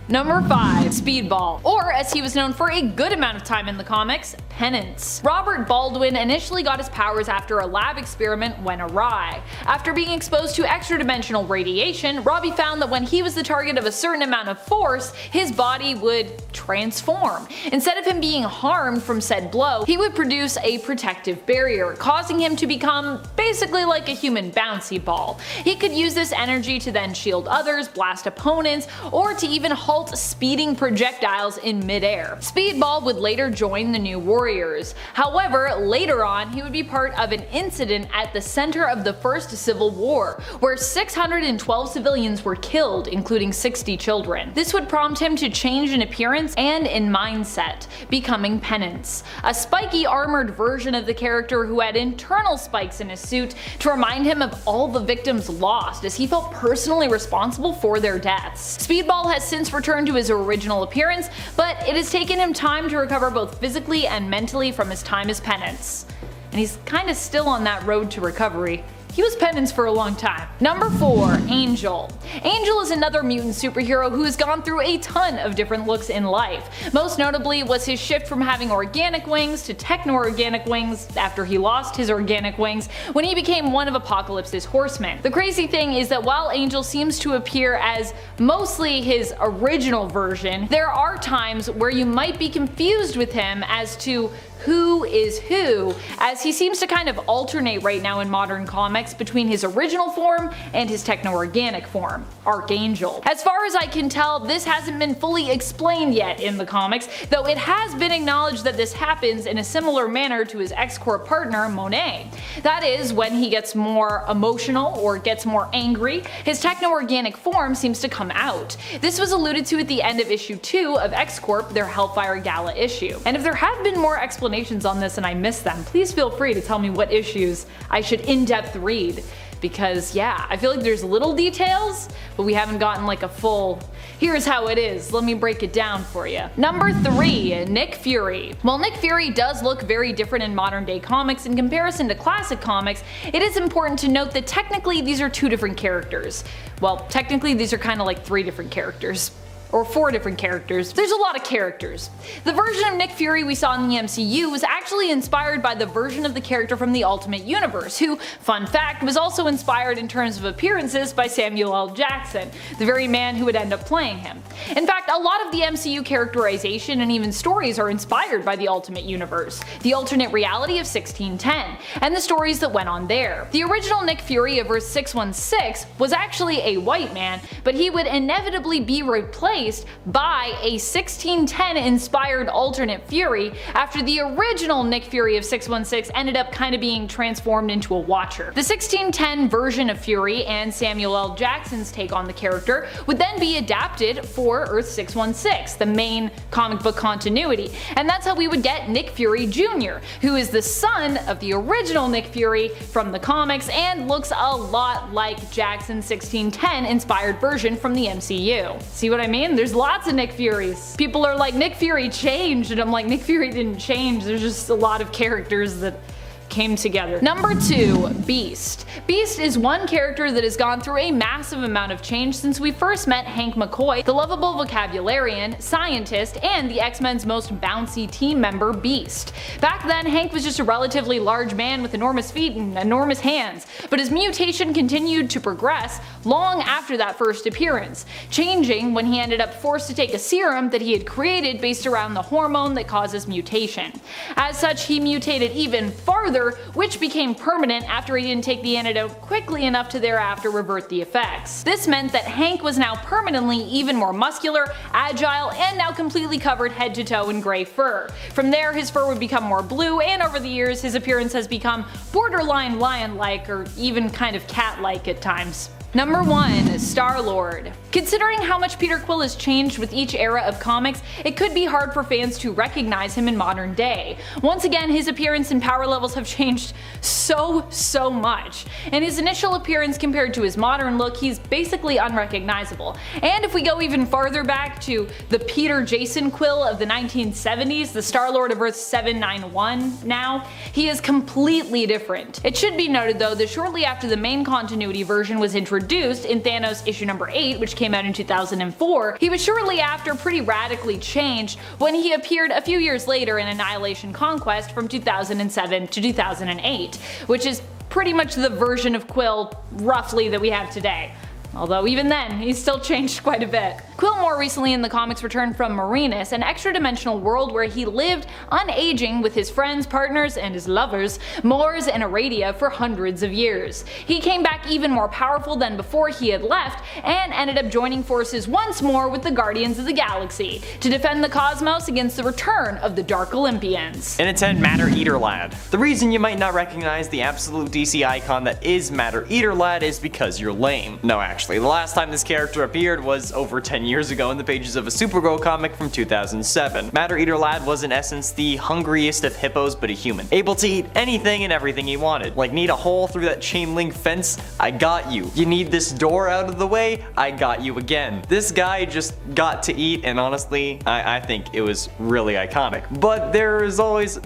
Number 5. Speedball, or as he was known for a good amount of time in the comics, Penance. Robert Baldwin initially got his powers after a lab experiment went awry. After being exposed to extra-dimensional radiation, Robbie found that when he was the target of a certain amount of force, his body would transform. Instead of him being harmed from said blow, he would produce a protective barrier, causing him to become basically like a human bouncy ball. He could use this energy to then shield others, blast opponents, or to even halt speeding projectiles in midair. Speedball would later join the New Warriors, warriors. However, later on, he would be part of an incident at the center of the First Civil War, where 612 civilians were killed, including 60 children. This would prompt him to change in appearance and in mindset, becoming Penance, a spiky armored version of the character who had internal spikes in his suit to remind him of all the victims lost, as he felt personally responsible for their deaths. Speedball has since returned to his original appearance, but it has taken him time to recover both physically and mentally from his time as Penance. And he's kinda still on that road to recovery. He was Penance for a long time. Number 4. Angel. Angel is another mutant superhero who has gone through a ton of different looks in life. Most notably was his shift from having organic wings to techno-organic wings after he lost his organic wings when he became one of Apocalypse's horsemen. The crazy thing is that while Angel seems to appear as mostly his original version, there are times where you might be confused with him as to who is who, as he seems to kind of alternate right now in modern comics between his original form and his techno-organic form, Archangel. As far as I can tell, this hasn't been fully explained yet in the comics, though it has been acknowledged that this happens in a similar manner to his X-Corp partner, Monet. That is, when he gets more emotional or gets more angry, his techno-organic form seems to come out. This was alluded to at the end of issue 2 of X-Corp, their Hellfire Gala issue. And if there have been more explanations on this and I missed them, please feel free to tell me what issues I should in-depth read, because yeah, I feel like there's little details, but we haven't gotten like a full, here's how it is, let me break it down for you. Number 3. Nick Fury. While Nick Fury does look very different in modern day comics in comparison to classic comics, it is important to note that technically these are 2 different characters. Well, technically these are kind of like 3 different characters. Or 4 different characters. There's a lot of characters. The version of Nick Fury we saw in the MCU was actually inspired by the version of the character from the Ultimate Universe, who, fun fact, was also inspired in terms of appearances by Samuel L. Jackson, the very man who would end up playing him. In fact, a lot of the MCU characterization and even stories are inspired by the Ultimate Universe, the alternate reality of 1610, and the stories that went on there. The original Nick Fury of Earth 616 was actually a white man, but he would inevitably be replaced by a 1610 inspired alternate Fury after the original Nick Fury of 616 ended up kind of being transformed into a Watcher. The 1610 version of Fury and Samuel L. Jackson's take on the character would then be adapted for Earth 616, the main comic book continuity, and that's how we would get Nick Fury Jr., who is the son of the original Nick Fury from the comics and looks a lot like Jackson's 1610 inspired version from the MCU. See what I mean? There's lots of Nick Furies. People are like, Nick Fury changed, and I'm like, Nick Fury didn't change, there's just a lot of characters that came together. Number 2. Beast. Beast is one character that has gone through a massive amount of change since we first met Hank McCoy, the lovable vocabularian, scientist, and the X-Men's most bouncy team member, Beast. Back then, Hank was just a relatively large man with enormous feet and enormous hands, but his mutation continued to progress long after that first appearance, changing when he ended up forced to take a serum that he had created based around the hormone that causes mutation. As such, he mutated even farther, which became permanent after he didn't take the antidote quickly enough to thereafter revert the effects. This meant that Hank was now permanently even more muscular, agile, and now completely covered head to toe in gray fur. From there, his fur would become more blue, and over the years his appearance has become borderline lion-like or even kind of cat-like at times. Number 1. Star-Lord. Considering how much Peter Quill has changed with each era of comics, it could be hard for fans to recognize him in modern day. Once again, his appearance and power levels have changed so much. In his initial appearance compared to his modern look, he's basically unrecognizable. And if we go even farther back to the Peter Jason Quill of the 1970s, the Star-Lord of Earth 791 now, he is completely different. It should be noted though that shortly after the main continuity version was introduced in Thanos issue number 8, which came out in 2004, he was shortly after pretty radically changed when he appeared a few years later in Annihilation Conquest from 2007 to 2008, which is pretty much the version of Quill roughly that we have today. although even then, he's still changed quite a bit. Quill more recently in the comics returned from Marinus, an extra-dimensional world where he lived unaging with his friends, partners, and his lovers, Mors and Aradia, for hundreds of years. He came back even more powerful than before he had left, and ended up joining forces once more with the Guardians of the Galaxy to defend the cosmos against the return of the Dark Olympians. In its end, Matter Eater Lad. The reason you might not recognize the absolute DC icon that is Matter Eater Lad is because you're lame. No, actually, the last time this character appeared was over 10 years ago in the pages of a Supergirl comic from 2007. Matter Eater Lad was in essence the hungriest of hippos but a human, able to eat anything and everything he wanted. Like, need a hole through that chain link fence? I got you. You need this door out of the way? I got you again. This guy just got to eat, and honestly, I think it was really iconic. But there is always,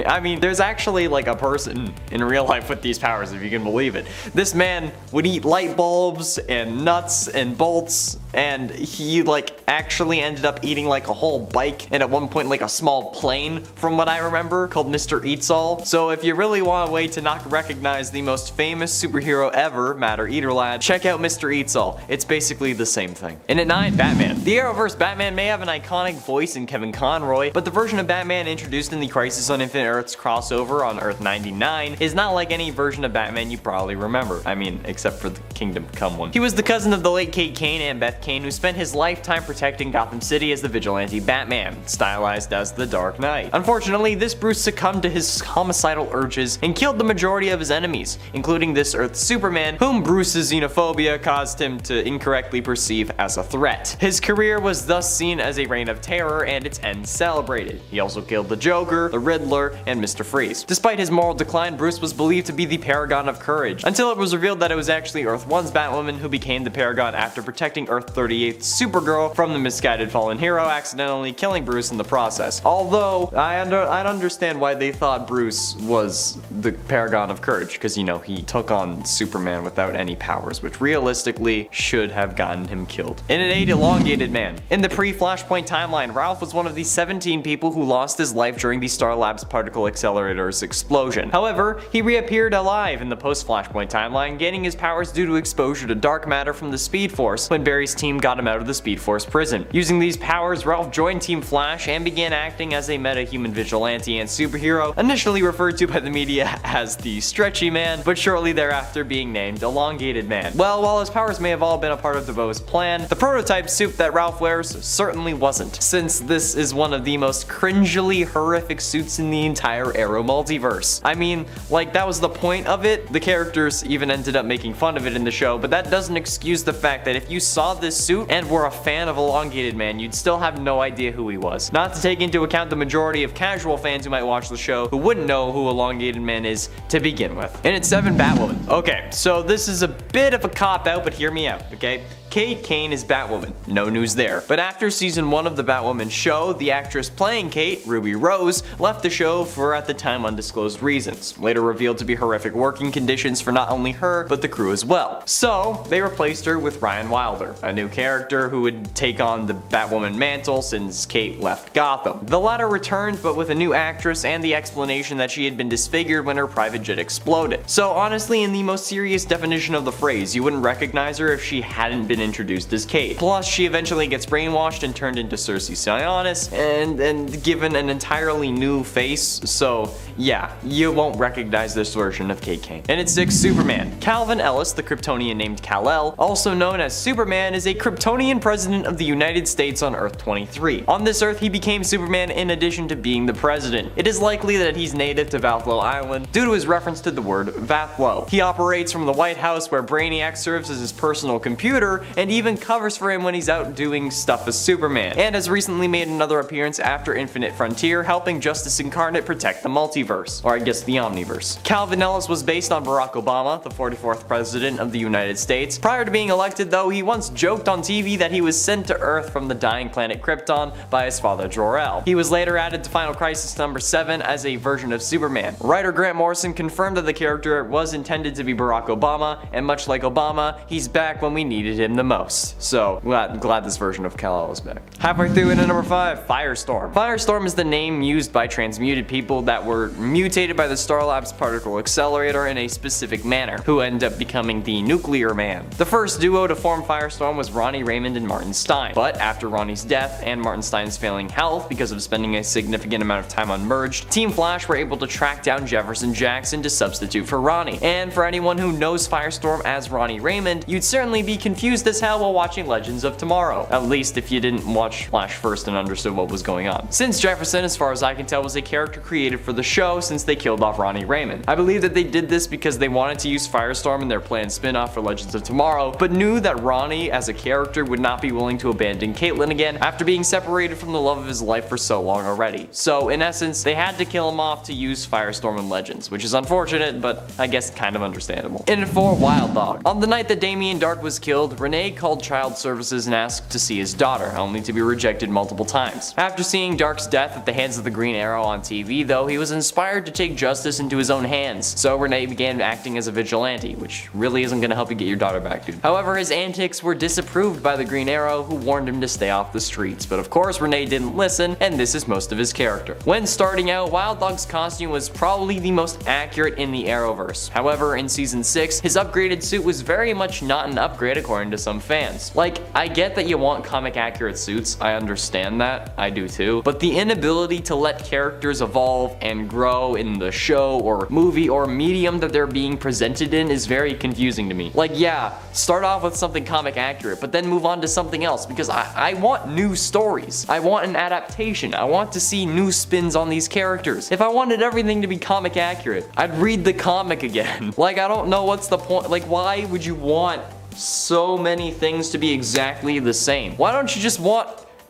I mean, there's actually like a person in real life with these powers, if you can believe it. This man would eat light bulbs and nuts and bolts, and he like actually ended up eating like a whole bike and at one point like a small plane, from what I remember, called Mr. Eats All. So if you really want a way to not recognize the most famous superhero ever, Matter Eater Lad, check out Mr. Eats All. It's basically the same thing. And at 9, Batman. The Arrowverse Batman may have an iconic voice in Kevin Conroy, but the version of Batman introduced in the Crisis on Infinite Earths crossover on Earth 99 is not like any version of Batman you probably remember. I mean, except for the Kingdom Come one. He was the cousin of the late Kate Kane and Beth Kane, who spent his lifetime protecting Gotham City as the vigilante Batman, stylized as the Dark Knight. Unfortunately, this Bruce succumbed to his homicidal urges and killed the majority of his enemies, including this Earth's Superman, whom Bruce's xenophobia caused him to incorrectly perceive as a threat. His career was thus seen as a reign of terror and its end celebrated. He also killed the Joker, the Riddler, and Mr. Freeze. Despite his moral decline, Bruce was believed to be the paragon of courage, until it was revealed that it was actually Earth 1's Batwoman who became the paragon after protecting Earth 38's Supergirl from the misguided fallen hero, accidentally killing Bruce in the process. Although, I'd understand why they thought Bruce was the paragon of courage, because, you know, he took on Superman without any powers, which realistically should have gotten him killed. And at 8, Elongated Man. In the pre-Flashpoint timeline, Ralph was one of the 17 people who lost his life during the Star Labs particle accelerator's explosion. However, he reappeared alive in the post-Flashpoint timeline, gaining his powers due to exposure to dark matter from the Speed Force when Barry's team got him out of the Speed Force prison. Using these powers, Ralph joined Team Flash and began acting as a meta-human vigilante and superhero, initially referred to by the media as the Stretchy Man, but shortly thereafter being named Elongated Man. Well, while his powers may have all been a part of DeVoe's plan, the prototype suit that Ralph wears certainly wasn't, since this is one of the most cringily horrific suits in the entire Arrow multiverse. I mean, like, that was the point of it. The characters even ended up making fun of it in the show, but that doesn't excuse the fact that if you saw this suit and were a fan of Elongated Man, you'd still have no idea who he was. Not to take into account the majority of casual fans who might watch the show who wouldn't know who Elongated Man is to begin with. And at 7, Batwoman. Okay, so this is a bit of a cop-out, but hear me out, okay? Kate Kane is Batwoman, no news there. But after season 1 of the Batwoman show, the actress playing Kate, Ruby Rose, left the show for at the time undisclosed reasons, later revealed to be horrific working conditions for not only her, but the crew as well. So, they replaced her with Ryan Wilder, a new character who would take on the Batwoman mantle since Kate left Gotham. The latter returned, but with a new actress and the explanation that she had been disfigured when her private jet exploded. So honestly, in the most serious definition of the phrase, you wouldn't recognize her if she hadn't been introduced as Kate. Plus, she eventually gets brainwashed and turned into Cersei Sionis and given an entirely new face, so yeah, you won't recognize this version of Kate Kane. And at 6, Superman. Calvin Ellis, the Kryptonian named Kal-El, also known as Superman, is a Kryptonian president of the United States on Earth 23. On this Earth, he became Superman in addition to being the president. It is likely that he's native to Vathlo Island due to his reference to the word Vathlo. He operates from the White House, where Brainiac serves as his personal computer and even covers for him when he's out doing stuff as Superman, and has recently made another appearance after Infinite Frontier, helping Justice Incarnate protect the multiverse, or I guess the Omniverse. Calvin Ellis was based on Barack Obama, the 44th president of the United States. Prior to being elected though, he once joked on TV that he was sent to Earth from the dying planet Krypton by his father Jor-El. He was later added to Final Crisis number 7 as a version of Superman. Writer Grant Morrison confirmed that the character was intended to be Barack Obama, and much like Obama, he's back when we needed him the most. So glad this version of Kal-El is back. Halfway through into number 5, Firestorm. Firestorm is the name used by transmuted people that were mutated by the Star Labs particle accelerator in a specific manner, who end up becoming the Nuclear Man. The first duo to form Firestorm was Ronnie Raymond and Martin Stein, but after Ronnie's death and Martin Stein's failing health because of spending a significant amount of time unmerged, Team Flash were able to track down Jefferson Jackson to substitute for Ronnie. And for anyone who knows Firestorm as Ronnie Raymond, you'd certainly be confused as hell while watching Legends of Tomorrow, at least if you didn't watch Flash first and understood what was going on. Since Jefferson, as far as I can tell, was a character created for the show since they killed off Ronnie Raymond. I believe that they did this because they wanted to use Firestorm in their planned spin-off for Legends of Tomorrow, but knew that Ronnie as a character would not be willing to abandon Caitlin again after being separated from the love of his life for so long already. So in essence, they had to kill him off to use Firestorm in Legends, which is unfortunate, but I guess kind of understandable. In it for Wild Dog. On the night that Damien Dark was killed, Renee called child services and asked to see his daughter, only to be rejected multiple times. After seeing Dark's death at the hands of the Green Arrow on TV, though, he was inspired to take justice into his own hands, so Renee began acting as a vigilante, which really isn't gonna help you get your daughter back, dude. However, his antics were disapproved by the Green Arrow, who warned him to stay off the streets, but of course Renee didn't listen, and this is most of his character. When starting out, Wild Dog's costume was probably the most accurate in the Arrowverse. However, in season 6, his upgraded suit was very much not an upgrade according to some fans. Like, I get that you want comic accurate suits, I understand that, I do too, but the inability to let characters evolve and grow in the show or movie or medium that they're being presented in is very confusing to me. Like, yeah, start off with something comic accurate, but then move on to something else, because I want new stories. I want an adaptation. I want to see new spins on these characters. If I wanted everything to be comic accurate, I'd read the comic again. Like, I don't know what's the point. Like, why would you want so many things to be exactly the same? Why don't you just want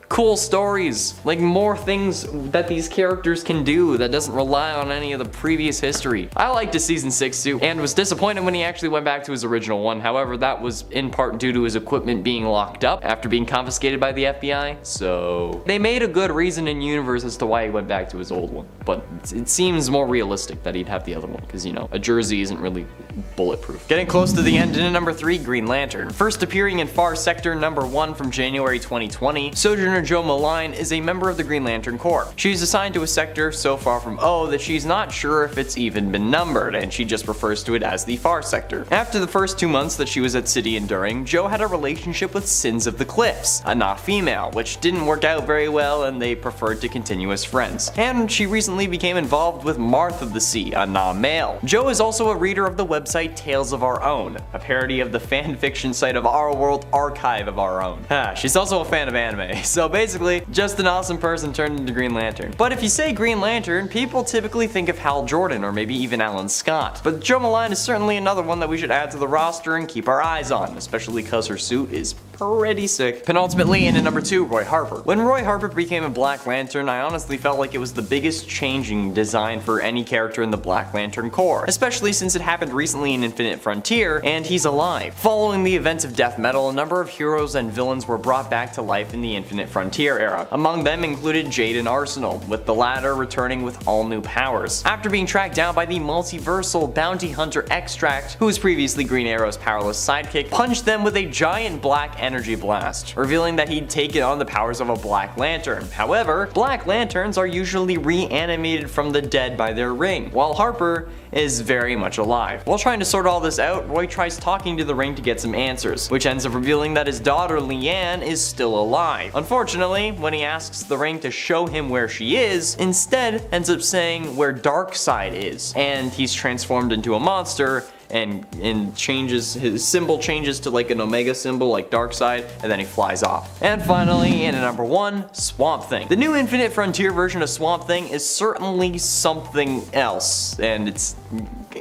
cool stories, like more things that these characters can do that doesn't rely on any of the previous history? I liked his season 6 suit and was disappointed when he actually went back to his original one. However, that was in part due to his equipment being locked up after being confiscated by the FBI. So they made a good reason in universe as to why he went back to his old one, but it seems more realistic that he'd have the other one, because, you know, a jersey isn't really bulletproof. Getting close to the end, in number 3, Green Lantern. First appearing in Far Sector number 1 from January 2020, Sojourner Jo Malign is a member of the Green Lantern Corps. She's assigned to a sector so far from O that she's not sure if it's even been numbered, and she just refers to it as the Far Sector. After the first 2 months that she was at City Enduring, Jo had a relationship with Sins of the Cliffs, a Nah female, which didn't work out very well and they preferred to continue as friends. And she recently became involved with Marth of the Sea, a Nah male. Jo is also a reader of the website Tales of Our Own, a parody of the fanfiction site of Our World Archive of Our Own. She's also a fan of anime, so basically just an awesome person turned into Green Lantern. But if you say Green Lantern, people typically think of Hal Jordan or maybe even Alan Scott. But Jo Malign is certainly another one that we should add to the roster and keep our eyes on, especially because her suit is pretty sick. Penultimately, in at number 2, Roy Harper. When Roy Harper became a Black Lantern, I honestly felt like it was the biggest changing design for any character in the Black Lantern Corps, especially since it happened recently in Infinite Frontier, and he's alive. Following the events of Death Metal, a number of heroes and villains were brought back to life in the Infinite Frontier era. Among them included Jade and Arsenal, with the latter returning with all new powers. After being tracked down by the multiversal bounty hunter Extract, who was previously Green Arrow's powerless sidekick, punched them with a giant black energy blast, revealing that he'd taken on the powers of a Black Lantern. However, Black Lanterns are usually reanimated from the dead by their ring, while Harper is very much alive. While trying to sort all this out, Roy tries talking to the ring to get some answers, which ends up revealing that his daughter Leanne is still alive. Unfortunately, when he asks the ring to show him where she is, instead ends up saying where Darkseid is, and he's transformed into a monster and changes, his symbol changes to like an omega symbol like Darkseid, and then he flies off. And finally, in at number 1, Swamp Thing. The new Infinite Frontier version of Swamp Thing is certainly something else, and it's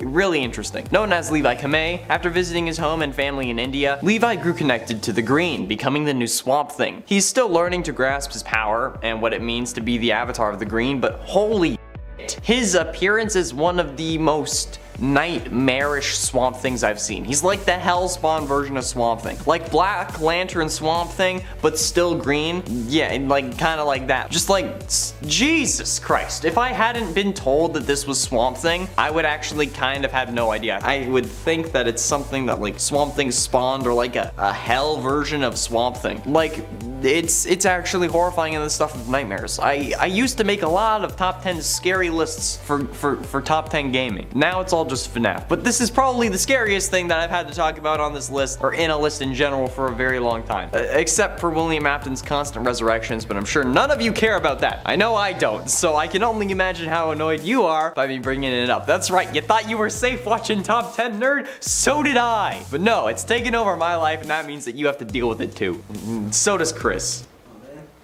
really interesting. Known as Levi Kamei, after visiting his home and family in India, Levi grew connected to the green, becoming the new Swamp Thing. He's still learning to grasp his power and what it means to be the avatar of the green, but holy shit, his appearance is one of the most nightmarish Swamp Things I've seen. He's like the Hellspawn version of Swamp Thing. Like Black Lantern Swamp Thing, but still green. Yeah, and like kinda like that. Just like, Jesus Christ. If I hadn't been told that this was Swamp Thing, I would actually kind of have no idea. I would think that it's something that like Swamp Thing spawned, or like a hell version of Swamp Thing. Like, it's actually horrifying in the stuff of nightmares. I used to make a lot of top 10 scary lists for top 10 gaming. Now it's all just FNAF. But this is probably the scariest thing that I've had to talk about on this list, or in a list in general, for a very long time. Except for William Afton's constant resurrections, but I'm sure none of you care about that. I know I don't, so I can only imagine how annoyed you are by me bringing it up. That's right, you thought you were safe watching Top 10 Nerd? So did I. But no, it's taken over my life, and that means that you have to deal with it too. So does Chris.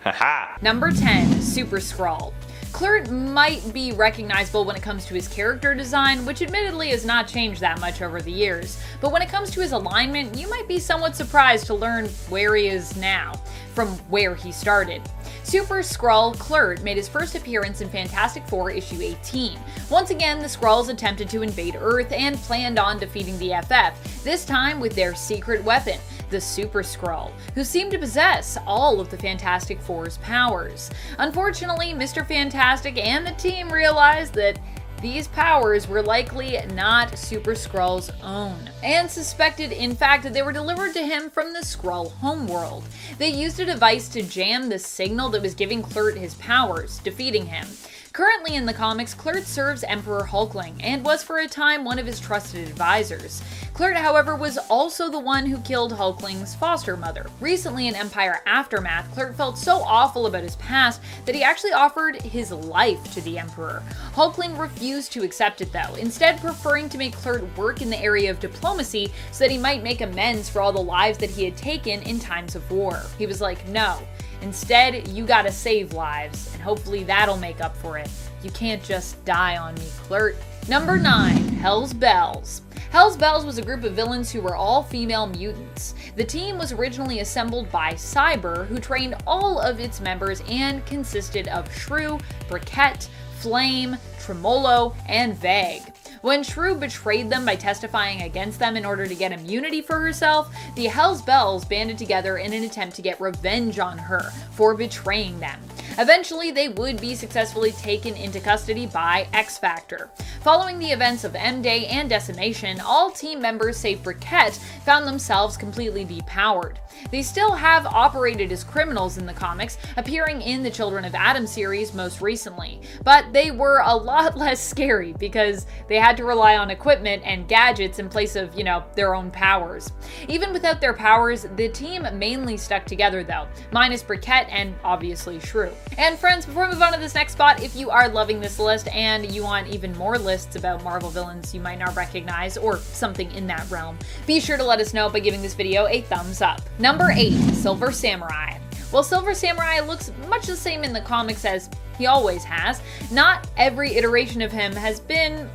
Haha. Number 10, Super Skrull. Kl'rt might be recognizable when it comes to his character design, which admittedly has not changed that much over the years, but when it comes to his alignment, you might be somewhat surprised to learn where he is now, from where he started. Super Skrull Kl'rt made his first appearance in Fantastic Four issue 18. Once again, the Skrulls attempted to invade Earth and planned on defeating the FF, this time with their secret weapon, the Super Skrull, who seemed to possess all of the Fantastic Four's powers. Unfortunately, Mr. Fantastic and the team realized that these powers were likely not Super Skrull's own, and suspected in fact that they were delivered to him from the Skrull homeworld. They used a device to jam the signal that was giving Kl'rt his powers, defeating him. Currently in the comics, Kl'rt serves Emperor Hulkling, and was for a time one of his trusted advisors. Kl'rt, however, was also the one who killed Hulkling's foster mother. Recently in Empire Aftermath, Kl'rt felt so awful about his past that he actually offered his life to the Emperor. Hulkling refused to accept it though, instead preferring to make Kl'rt work in the area of diplomacy so that he might make amends for all the lives that he had taken in times of war. He was like, no. Instead, you gotta save lives, and hopefully that'll make up for it. You can't just die on me, Kl'rt. Number 9, Hell's Bells. Hell's Bells was a group of villains who were all female mutants. The team was originally assembled by Cyber, who trained all of its members and consisted of Shrew, Briquette, Flame, Tremolo, and Vague. When Shrew betrayed them by testifying against them in order to get immunity for herself, the Hell's Bells banded together in an attempt to get revenge on her for betraying them. Eventually, they would be successfully taken into custody by X-Factor. Following the events of M-Day and Decimation, all team members save Briquette found themselves completely depowered. They still have operated as criminals in the comics, appearing in the Children of Adam series most recently, but they were a lot less scary because they had to rely on equipment and gadgets in place of, their own powers. Even without their powers, the team mainly stuck together though, minus Briquette and obviously Shrew. And friends, before we move on to this next spot, if you are loving this list and you want even more lists about Marvel villains you might not recognize or something in that realm, be sure to let us know by giving this video a thumbs up. Number 8, Silver Samurai. While Silver Samurai looks much the same in the comics as he always has, not every iteration of him has been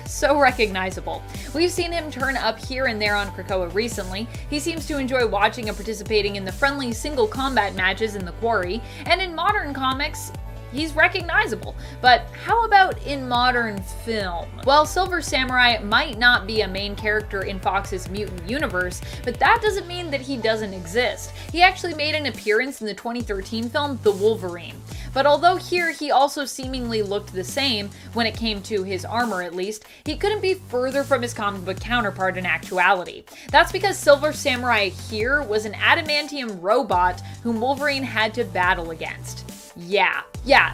so recognizable. We've seen him turn up here and there on Krakoa recently. He seems to enjoy watching and participating in the friendly single combat matches in the Quarry, and in modern comics, he's recognizable. But how about in modern film? Well, Silver Samurai might not be a main character in Fox's mutant universe, but that doesn't mean that he doesn't exist. He actually made an appearance in the 2013 film The Wolverine. But although here he also seemingly looked the same, when it came to his armor at least, he couldn't be further from his comic book counterpart in actuality. That's because Silver Samurai here was an adamantium robot whom Wolverine had to battle against. Yeah,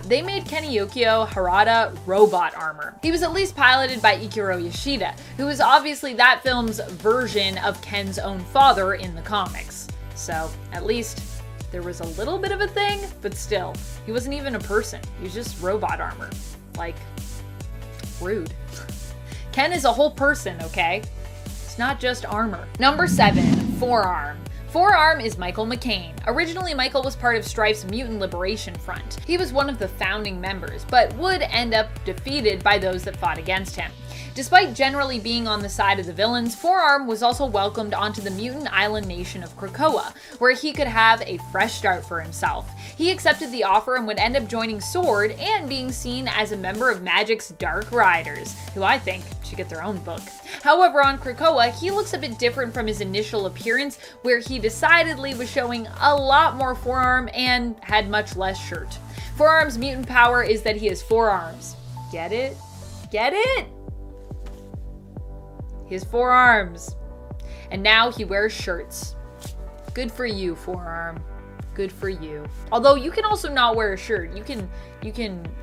they made Kennyukio Harada robot armor. He was at least piloted by Ikiro Yoshida, who is obviously that film's version of Ken's own father in the comics. So, at least there was a little bit of a thing, but still, he wasn't even a person. He was just robot armor. Like, rude. Ken is a whole person, okay? It's not just armor. Number 7, Forearm. Forearm is Michael McCain. Originally, Michael was part of Strife's Mutant Liberation Front. He was one of the founding members, but would end up defeated by those that fought against him. Despite generally being on the side of the villains, Forearm was also welcomed onto the mutant island nation of Krakoa, where he could have a fresh start for himself. He accepted the offer and would end up joining Sword and being seen as a member of Magic's Dark Riders, who I think should get their own book. However, on Krakoa, he looks a bit different from his initial appearance, where he decidedly was showing a lot more forearm and had much less shirt. Forearm's mutant power is that he has 4 arms. Get it? Get it? He has 4 arms. And now he wears shirts. Good for you, Forearm. Good for you. Although you can also not wear a shirt. You can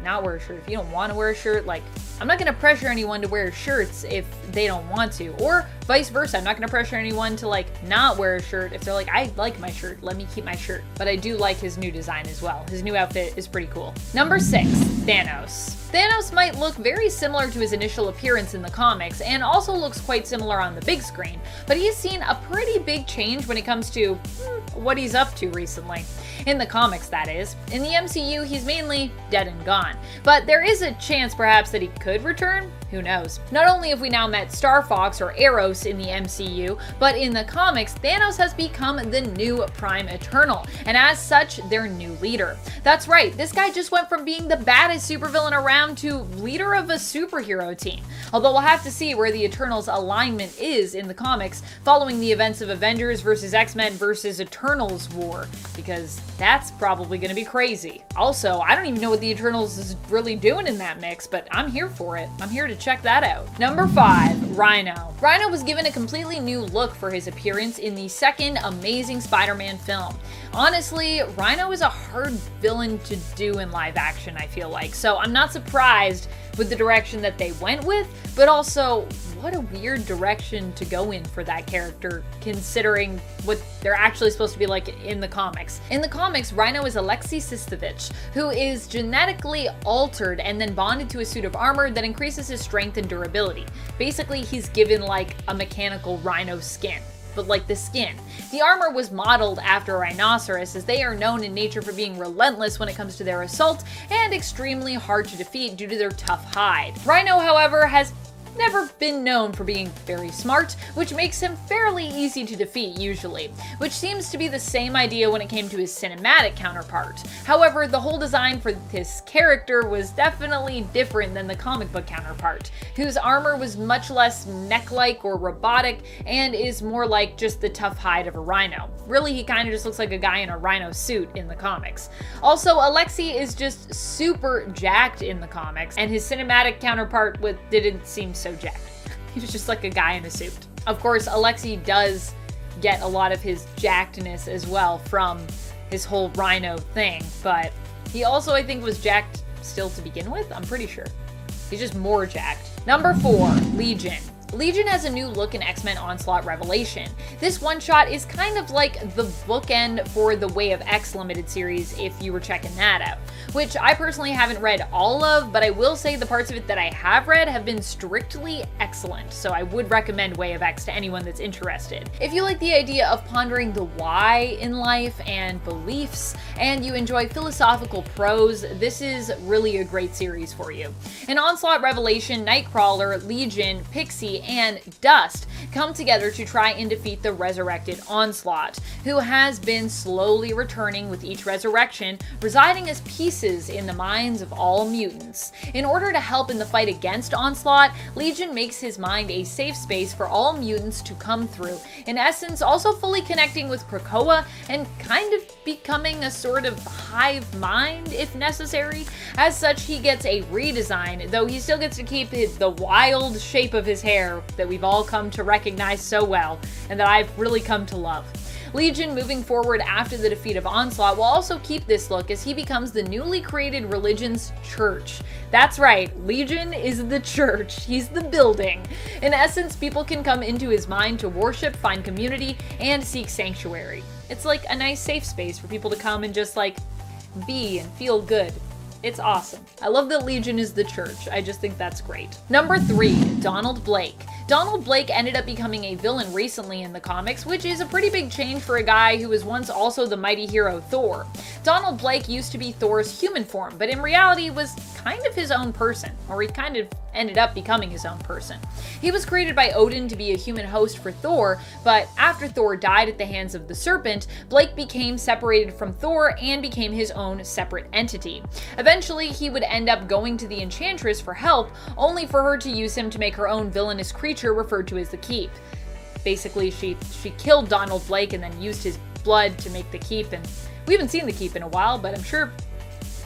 not wear a shirt if you don't want to wear a shirt. Like, I'm not going to pressure anyone to wear shirts if they don't want to, or vice versa. I'm not going to pressure anyone to like not wear a shirt if they're like, I like my shirt, let me keep my shirt. But I do like his new design as well. His new outfit is pretty cool. Number 6, Thanos. Thanos might look very similar to his initial appearance in the comics, and also looks quite similar on the big screen, but he's seen a pretty big change when it comes to what he's up to recently. In the comics, that is. In the MCU, he's mainly dead and gone, but there is a chance perhaps that he could return. Who knows? Not only have we now met Star Fox or Eros in the MCU, but in the comics, Thanos has become the new Prime Eternal, and as such, their new leader. That's right, this guy just went from being the baddest supervillain around to leader of a superhero team. Although we'll have to see where the Eternals' alignment is in the comics following the events of Avengers vs. X-Men vs. Eternals War, because that's probably gonna be crazy. Also, I don't even know what the Eternals is really doing in that mix, but I'm here for it. I'm here to check that out. Number 5, Rhino. Rhino was given a completely new look for his appearance in the second Amazing Spider-Man film. Honestly, Rhino is a hard villain to do in live action, I feel like, so I'm not surprised with the direction that they went with, but also, what a weird direction to go in for that character, considering what they're actually supposed to be like in the comics. In the comics, Rhino is Alexei Sistovich, who is genetically altered and then bonded to a suit of armor that increases his strength and durability. Basically, he's given like a mechanical rhino skin, but like the skin. The armor was modeled after a rhinoceros, as they are known in nature for being relentless when it comes to their assault and extremely hard to defeat due to their tough hide. Rhino, however, has never been known for being very smart, which makes him fairly easy to defeat usually, which seems to be the same idea when it came to his cinematic counterpart. However, the whole design for this character was definitely different than the comic book counterpart, whose armor was much less mech-like or robotic and is more like just the tough hide of a rhino. Really, he kind of just looks like a guy in a rhino suit in the comics. Also, Alexei is just super jacked in the comics, and his cinematic counterpart didn't seem so jacked. He was just like a guy in a suit. Of course, Alexei does get a lot of his jackedness as well from his whole rhino thing, but he also, I think, was jacked still to begin with. I'm pretty sure. He's just more jacked. Number 4, Legion. Legion has a new look in X-Men Onslaught Revelation. This one-shot is kind of like the bookend for the Way of X limited series if you were checking that out, which I personally haven't read all of, but I will say the parts of it that I have read have been strictly excellent, so I would recommend Way of X to anyone that's interested. If you like the idea of pondering the why in life and beliefs, and you enjoy philosophical prose, this is really a great series for you. In Onslaught Revelation, Nightcrawler, Legion, Pixie, and Dust come together to try and defeat the resurrected Onslaught, who has been slowly returning with each resurrection, residing as pieces in the minds of all mutants. In order to help in the fight against Onslaught, Legion makes his mind a safe space for all mutants to come through, in essence also fully connecting with Krakoa and kind of becoming a sort of hive mind if necessary. As such, he gets a redesign, though he still gets to keep the wild shape of his hair that we've all come to recognize so well, and that I've really come to love. Legion, moving forward after the defeat of Onslaught, will also keep this look as he becomes the newly created religion's church. That's right, Legion is the church. He's the building. In essence, people can come into his mind to worship, find community, and seek sanctuary. It's like a nice safe space for people to come and just like be and feel good. It's awesome. I love that Legion is the church. I just think that's great. Number 3, Donald Blake. Donald Blake ended up becoming a villain recently in the comics, which is a pretty big change for a guy who was once also the mighty hero Thor. Donald Blake used to be Thor's human form, but in reality was kind of his own person, or he kind of ended up becoming his own person. He was created by Odin to be a human host for Thor, but after Thor died at the hands of the serpent, Blake became separated from Thor and became his own separate entity. Eventually, he would end up going to the Enchantress for help, only for her to use him to make her own villainous creature referred to as the Keep. Basically, she killed Donald Blake and then used his blood to make the Keep, and we haven't seen the Keep in a while, but I'm sure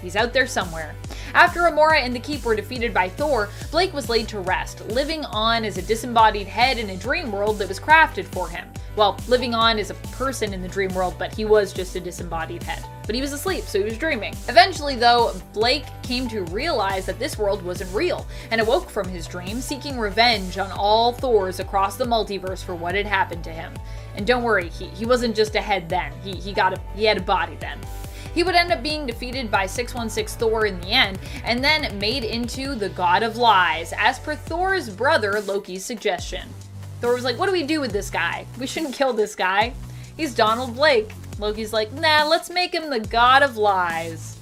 he's out there somewhere. After Amora and the Keep were defeated by Thor, Blake was laid to rest, living on as a disembodied head in a dream world that was crafted for him. Well, living on as a person in the dream world, but he was just a disembodied head. But he was asleep, so he was dreaming. Eventually, though, Blake came to realize that this world wasn't real, and awoke from his dream, seeking revenge on all Thors across the multiverse for what had happened to him. And don't worry, he wasn't just a head then, he had a body then. He would end up being defeated by 616 Thor in the end, and then made into the God of Lies, as per Thor's brother Loki's suggestion. Thor was like, what do we do with this guy? We shouldn't kill this guy. He's Donald Blake. Loki's like, nah, let's make him the God of Lies.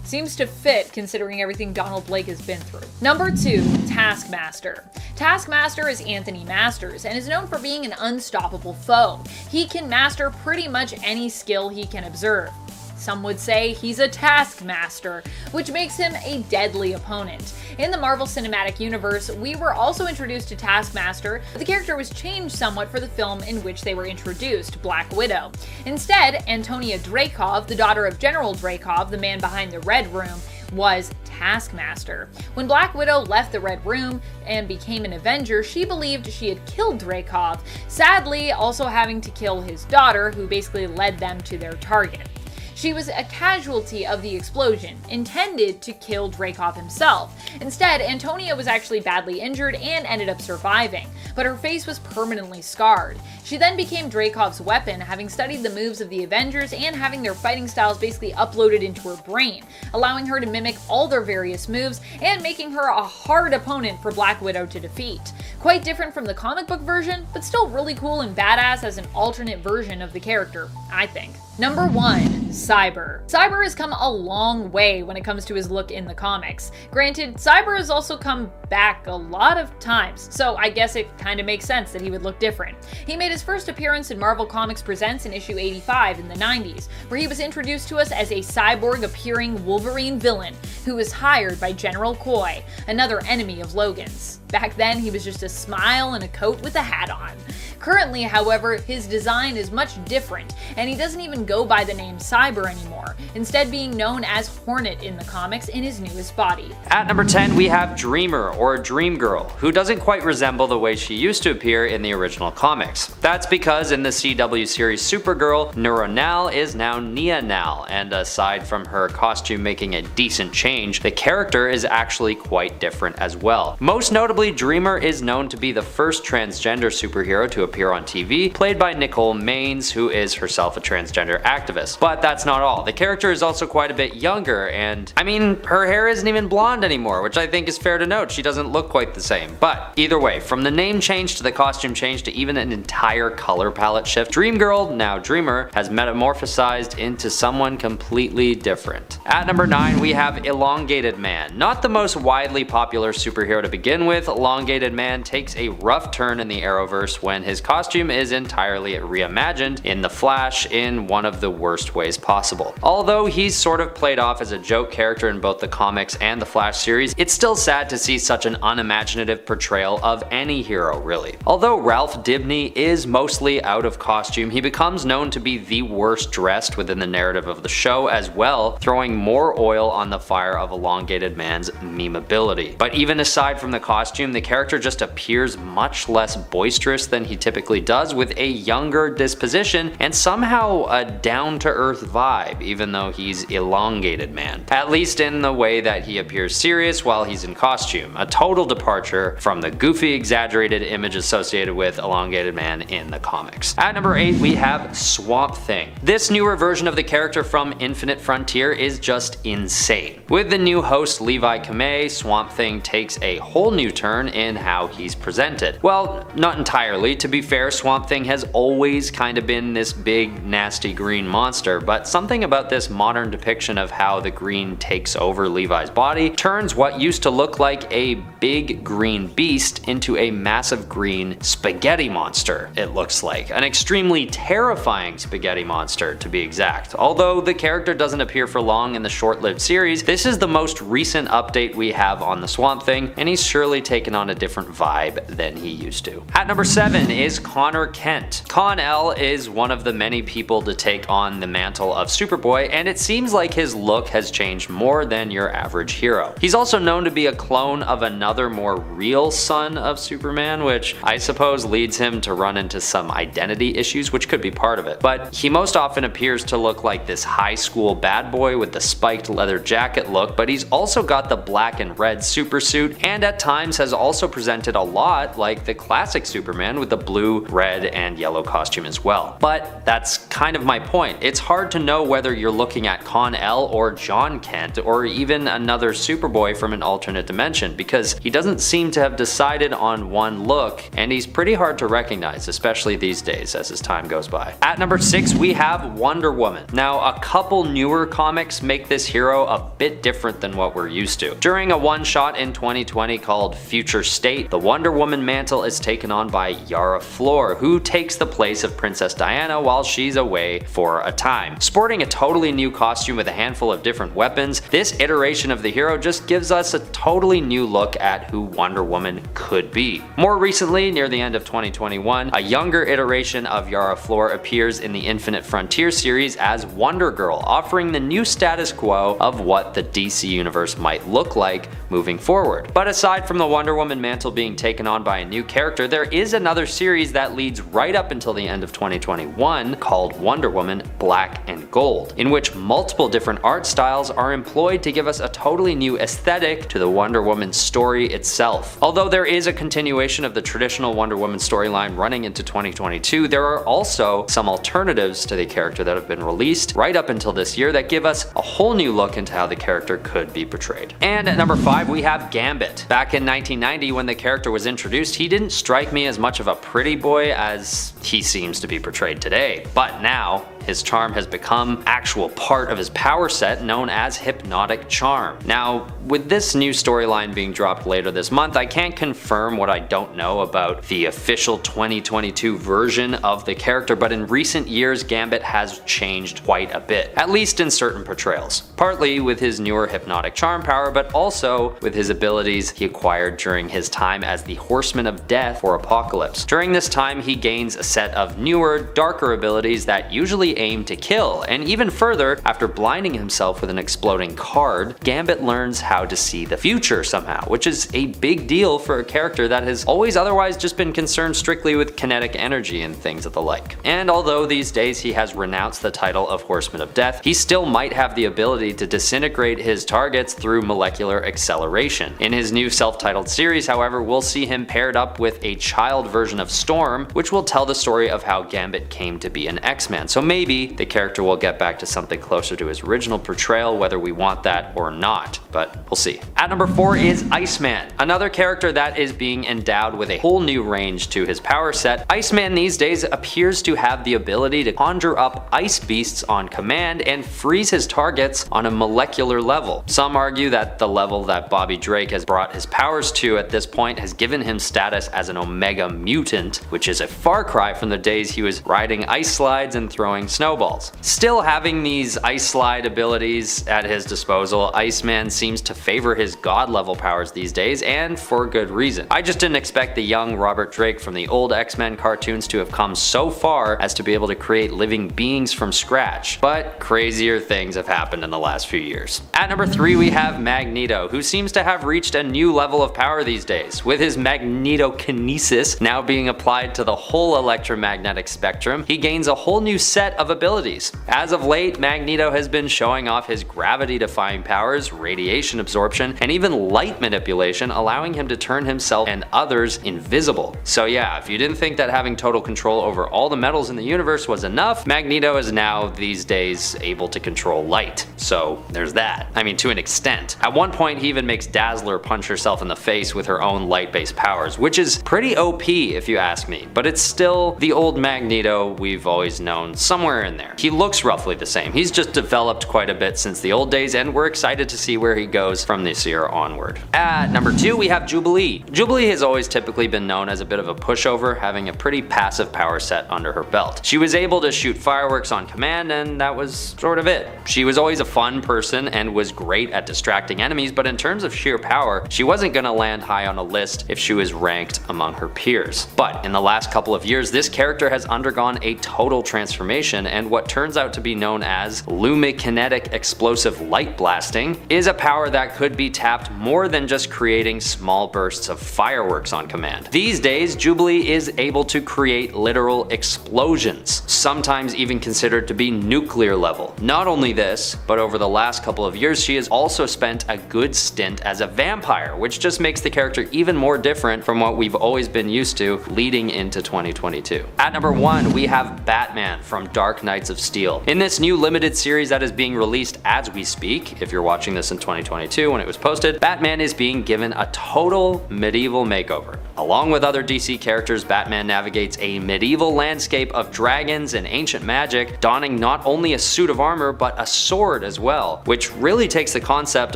Seems to fit considering everything Donald Blake has been through. Number 2, Taskmaster. Taskmaster is Anthony Masters and is known for being an unstoppable foe. He can master pretty much any skill he can observe. Some would say he's a taskmaster, which makes him a deadly opponent. In the Marvel Cinematic Universe, we were also introduced to Taskmaster, but the character was changed somewhat for the film in which they were introduced, Black Widow. Instead, Antonia Dreykov, the daughter of General Dreykov, the man behind the Red Room, was Taskmaster. When Black Widow left the Red Room and became an Avenger, she believed she had killed Dreykov, sadly also having to kill his daughter, who basically led them to their target. She was a casualty of the explosion, intended to kill Dreykov himself. Instead, Antonia was actually badly injured and ended up surviving, but her face was permanently scarred. She then became Dreykov's weapon, having studied the moves of the Avengers and having their fighting styles basically uploaded into her brain, allowing her to mimic all their various moves and making her a hard opponent for Black Widow to defeat. Quite different from the comic book version, but still really cool and badass as an alternate version of the character, I think. Number 1, Cyber. Cyber has come a long way when it comes to his look in the comics. Granted, Cyber has also come back a lot of times, so I guess it kinda makes sense that he would look different. He made his first appearance in Marvel Comics Presents in issue 85 in the 90s, where he was introduced to us as a cyborg-appearing Wolverine villain who was hired by General Koi, another enemy of Logan's. Back then, he was just a smile and a coat with a hat on. Currently, however, his design is much different, and he doesn't even go by the name Cyber anymore, instead being known as Hornet in the comics in his newest body. At number 10, we have Dreamer, or Dream Girl, who doesn't quite resemble the way she used to appear in the original comics. That's because in the CW series Supergirl, Neuronal is now Nia Nal, and aside from her costume making a decent change, the character is actually quite different as well. Most notably, Dreamer is known to be the first transgender superhero to appear on TV, played by Nicole Maines, who is herself a transgender activist. But that's not all. The character is also quite a bit younger, and I mean, her hair isn't even blonde anymore, which I think is fair to note. She doesn't look quite the same. But either way, from the name change to the costume change to even an entire color palette shift, Dream Girl, now Dreamer, has metamorphosized into someone completely different. At number 9, we have Elongated Man. Not the most widely popular superhero to begin with, Elongated Man takes a rough turn in the Arrowverse when his costume is entirely reimagined in The Flash in one of the worst ways possible. Although he's sort of played off as a joke character in both the comics and the Flash series, it's still sad to see such an unimaginative portrayal of any hero, really. Although Ralph Dibny is mostly out of costume, he becomes known to be the worst dressed within the narrative of the show as well, throwing more oil on the fire of Elongated Man's memeability. But even aside from the costume, the character just appears much less boisterous than he typically does, with a younger disposition and somehow a down-to-earth vibe, even though he's Elongated Man. At least in the way that he appears serious while he's in costume, a total departure from the goofy, exaggerated image associated with Elongated Man in the comics. At number 8, we have Swamp Thing. This newer version of the character from Infinite Frontier is just insane. With the new host Levi Kamei, Swamp Thing takes a whole new turn in how he's presented. Well, not entirely. To be be fair, Swamp Thing has always kind of been this big, nasty green monster, but something about this modern depiction of how the green takes over Levi's body turns what used to look like a big green beast into a massive green spaghetti monster, it looks like. An extremely terrifying spaghetti monster, to be exact. Although the character doesn't appear for long in the short-lived series, this is the most recent update we have on the Swamp Thing, and he's surely taken on a different vibe than he used to. At number 7 is Connor Kent. Con-El is one of the many people to take on the mantle of Superboy, and it seems like his look has changed more than your average hero. He's also known to be a clone of another more real son of Superman, which I suppose leads him to run into some identity issues, which could be part of it. But he most often appears to look like this high school bad boy with the spiked leather jacket look, but he's also got the black and red supersuit, and at times has also presented a lot like the classic Superman with the blue, red, and yellow costume as well. But that's kind of my point. It's hard to know whether you're looking at Con-El or John Kent, or even another Superboy from an alternate dimension, because he doesn't seem to have decided on one look, and he's pretty hard to recognize, especially these days as his time goes by. At number 6, we have Wonder Woman. Now, a couple newer comics make this hero a bit different than what we're used to. During a one-shot in 2020 called Future State, the Wonder Woman mantle is taken on by Yara Flor, who takes the place of Princess Diana while she's away for a time. Sporting a totally new costume with a handful of different weapons, this iteration of the hero just gives us a totally new look at who Wonder Woman could be. More recently, near the end of 2021, a younger iteration of Yara Flor appears in the Infinite Frontier series as Wonder Girl, offering the new status quo of what the DC universe might look like moving forward. But aside from the Wonder Woman mantle being taken on by a new character, there is another series that leads right up until the end of 2021 called Wonder Woman Black and Gold, in which multiple different art styles are employed to give us a totally new aesthetic to the Wonder Woman story itself. Although there is a continuation of the traditional Wonder Woman storyline running into 2022, there are also some alternatives to the character that have been released right up until this year that give us a whole new look into how the character could be portrayed. And at number 5, we have Gambit. Back in 1990, when the character was introduced, he didn't strike me as much of a pretty boy as he seems to be portrayed today. But now, his charm has become actual part of his power set known as Hypnotic Charm. Now, with this new storyline being dropped later this month, I can't confirm what I don't know about the official 2022 version of the character, but in recent years, Gambit has changed quite a bit, at least in certain portrayals. Partly with his newer Hypnotic Charm power, but also with his abilities he acquired during his time as the Horseman of Death for Apocalypse. During this time, he gains a set of newer, darker abilities that usually aim to kill, and even further, after blinding himself with an exploding card, Gambit learns how to see the future somehow, which is a big deal for a character that has always otherwise just been concerned strictly with kinetic energy and things of the like. And although these days he has renounced the title of Horseman of Death, he still might have the ability to disintegrate his targets through molecular acceleration. In his new self-titled series, however, we'll see him paired up with a child version of Storm, which will tell the story of how Gambit came to be an X-Man. So maybe the character will get back to something closer to his original portrayal, whether we want that or not, but we'll see. At number 4 is Iceman, another character that is being endowed with a whole new range to his power set. Iceman these days appears to have the ability to conjure up ice beasts on command and freeze his targets on a molecular level. Some argue that the level that Bobby Drake has brought his powers to at this point has given him status as an Omega Mutant, which is a far cry from the days he was riding ice slides and throwing snowballs. Still having these ice slide abilities at his disposal, Iceman seems to favor his god level powers these days, and for good reason. I just didn't expect the young Robert Drake from the old X-Men cartoons to have come so far as to be able to create living beings from scratch, but crazier things have happened in the last few years. At number 3 we have Magneto, who seems to have reached a new level of power these days, with his magnetokinesis now being applied to the whole electromagnetic spectrum. He gains a whole new set of abilities. As of late, Magneto has been showing off his gravity-defying powers, radiation absorption, and even light manipulation, allowing him to turn himself and others invisible. So yeah, if you didn't think that having total control over all the metals in the universe was enough, Magneto is now these days able to control light. So there's that. I mean, to an extent. At one point, he even makes Dazzler punch herself in the face with her own light-based powers, which is pretty OP if you ask me, but it's still the old Magneto we've always known, somewhere in there. He looks roughly the same. He's just developed quite a bit since the old days, and we're excited to see where he goes from this year onward. At number 2, we have Jubilee. Jubilee has always typically been known as a bit of a pushover, having a pretty passive power set under her belt. She was able to shoot fireworks on command, and that was sort of it. She was always a fun person and was great at distracting enemies, but in terms of sheer power, she wasn't gonna land high on a list if she was ranked among her peers. But in the last couple of years, this character has undergone a total transformation, and what turns out to be known as lumikinetic explosive light blasting is a power that could be tapped more than just creating small bursts of fireworks on command. These days, Jubilee is able to create literal explosions, sometimes even considered to be nuclear level. Not only this, but over the last couple of years, she has also spent a good stint as a vampire, which just makes the character even more different from what we've always been used to leading into 2022. At number 1, we have Batman from Dark Knights of Steel. In this new limited series that is being released as we speak, if you're watching this in 2022 when it was posted, Batman is being given a total medieval makeover. Along with other DC characters, Batman navigates a medieval landscape of dragons and ancient magic, donning not only a suit of armor but a sword as well, which really takes the concept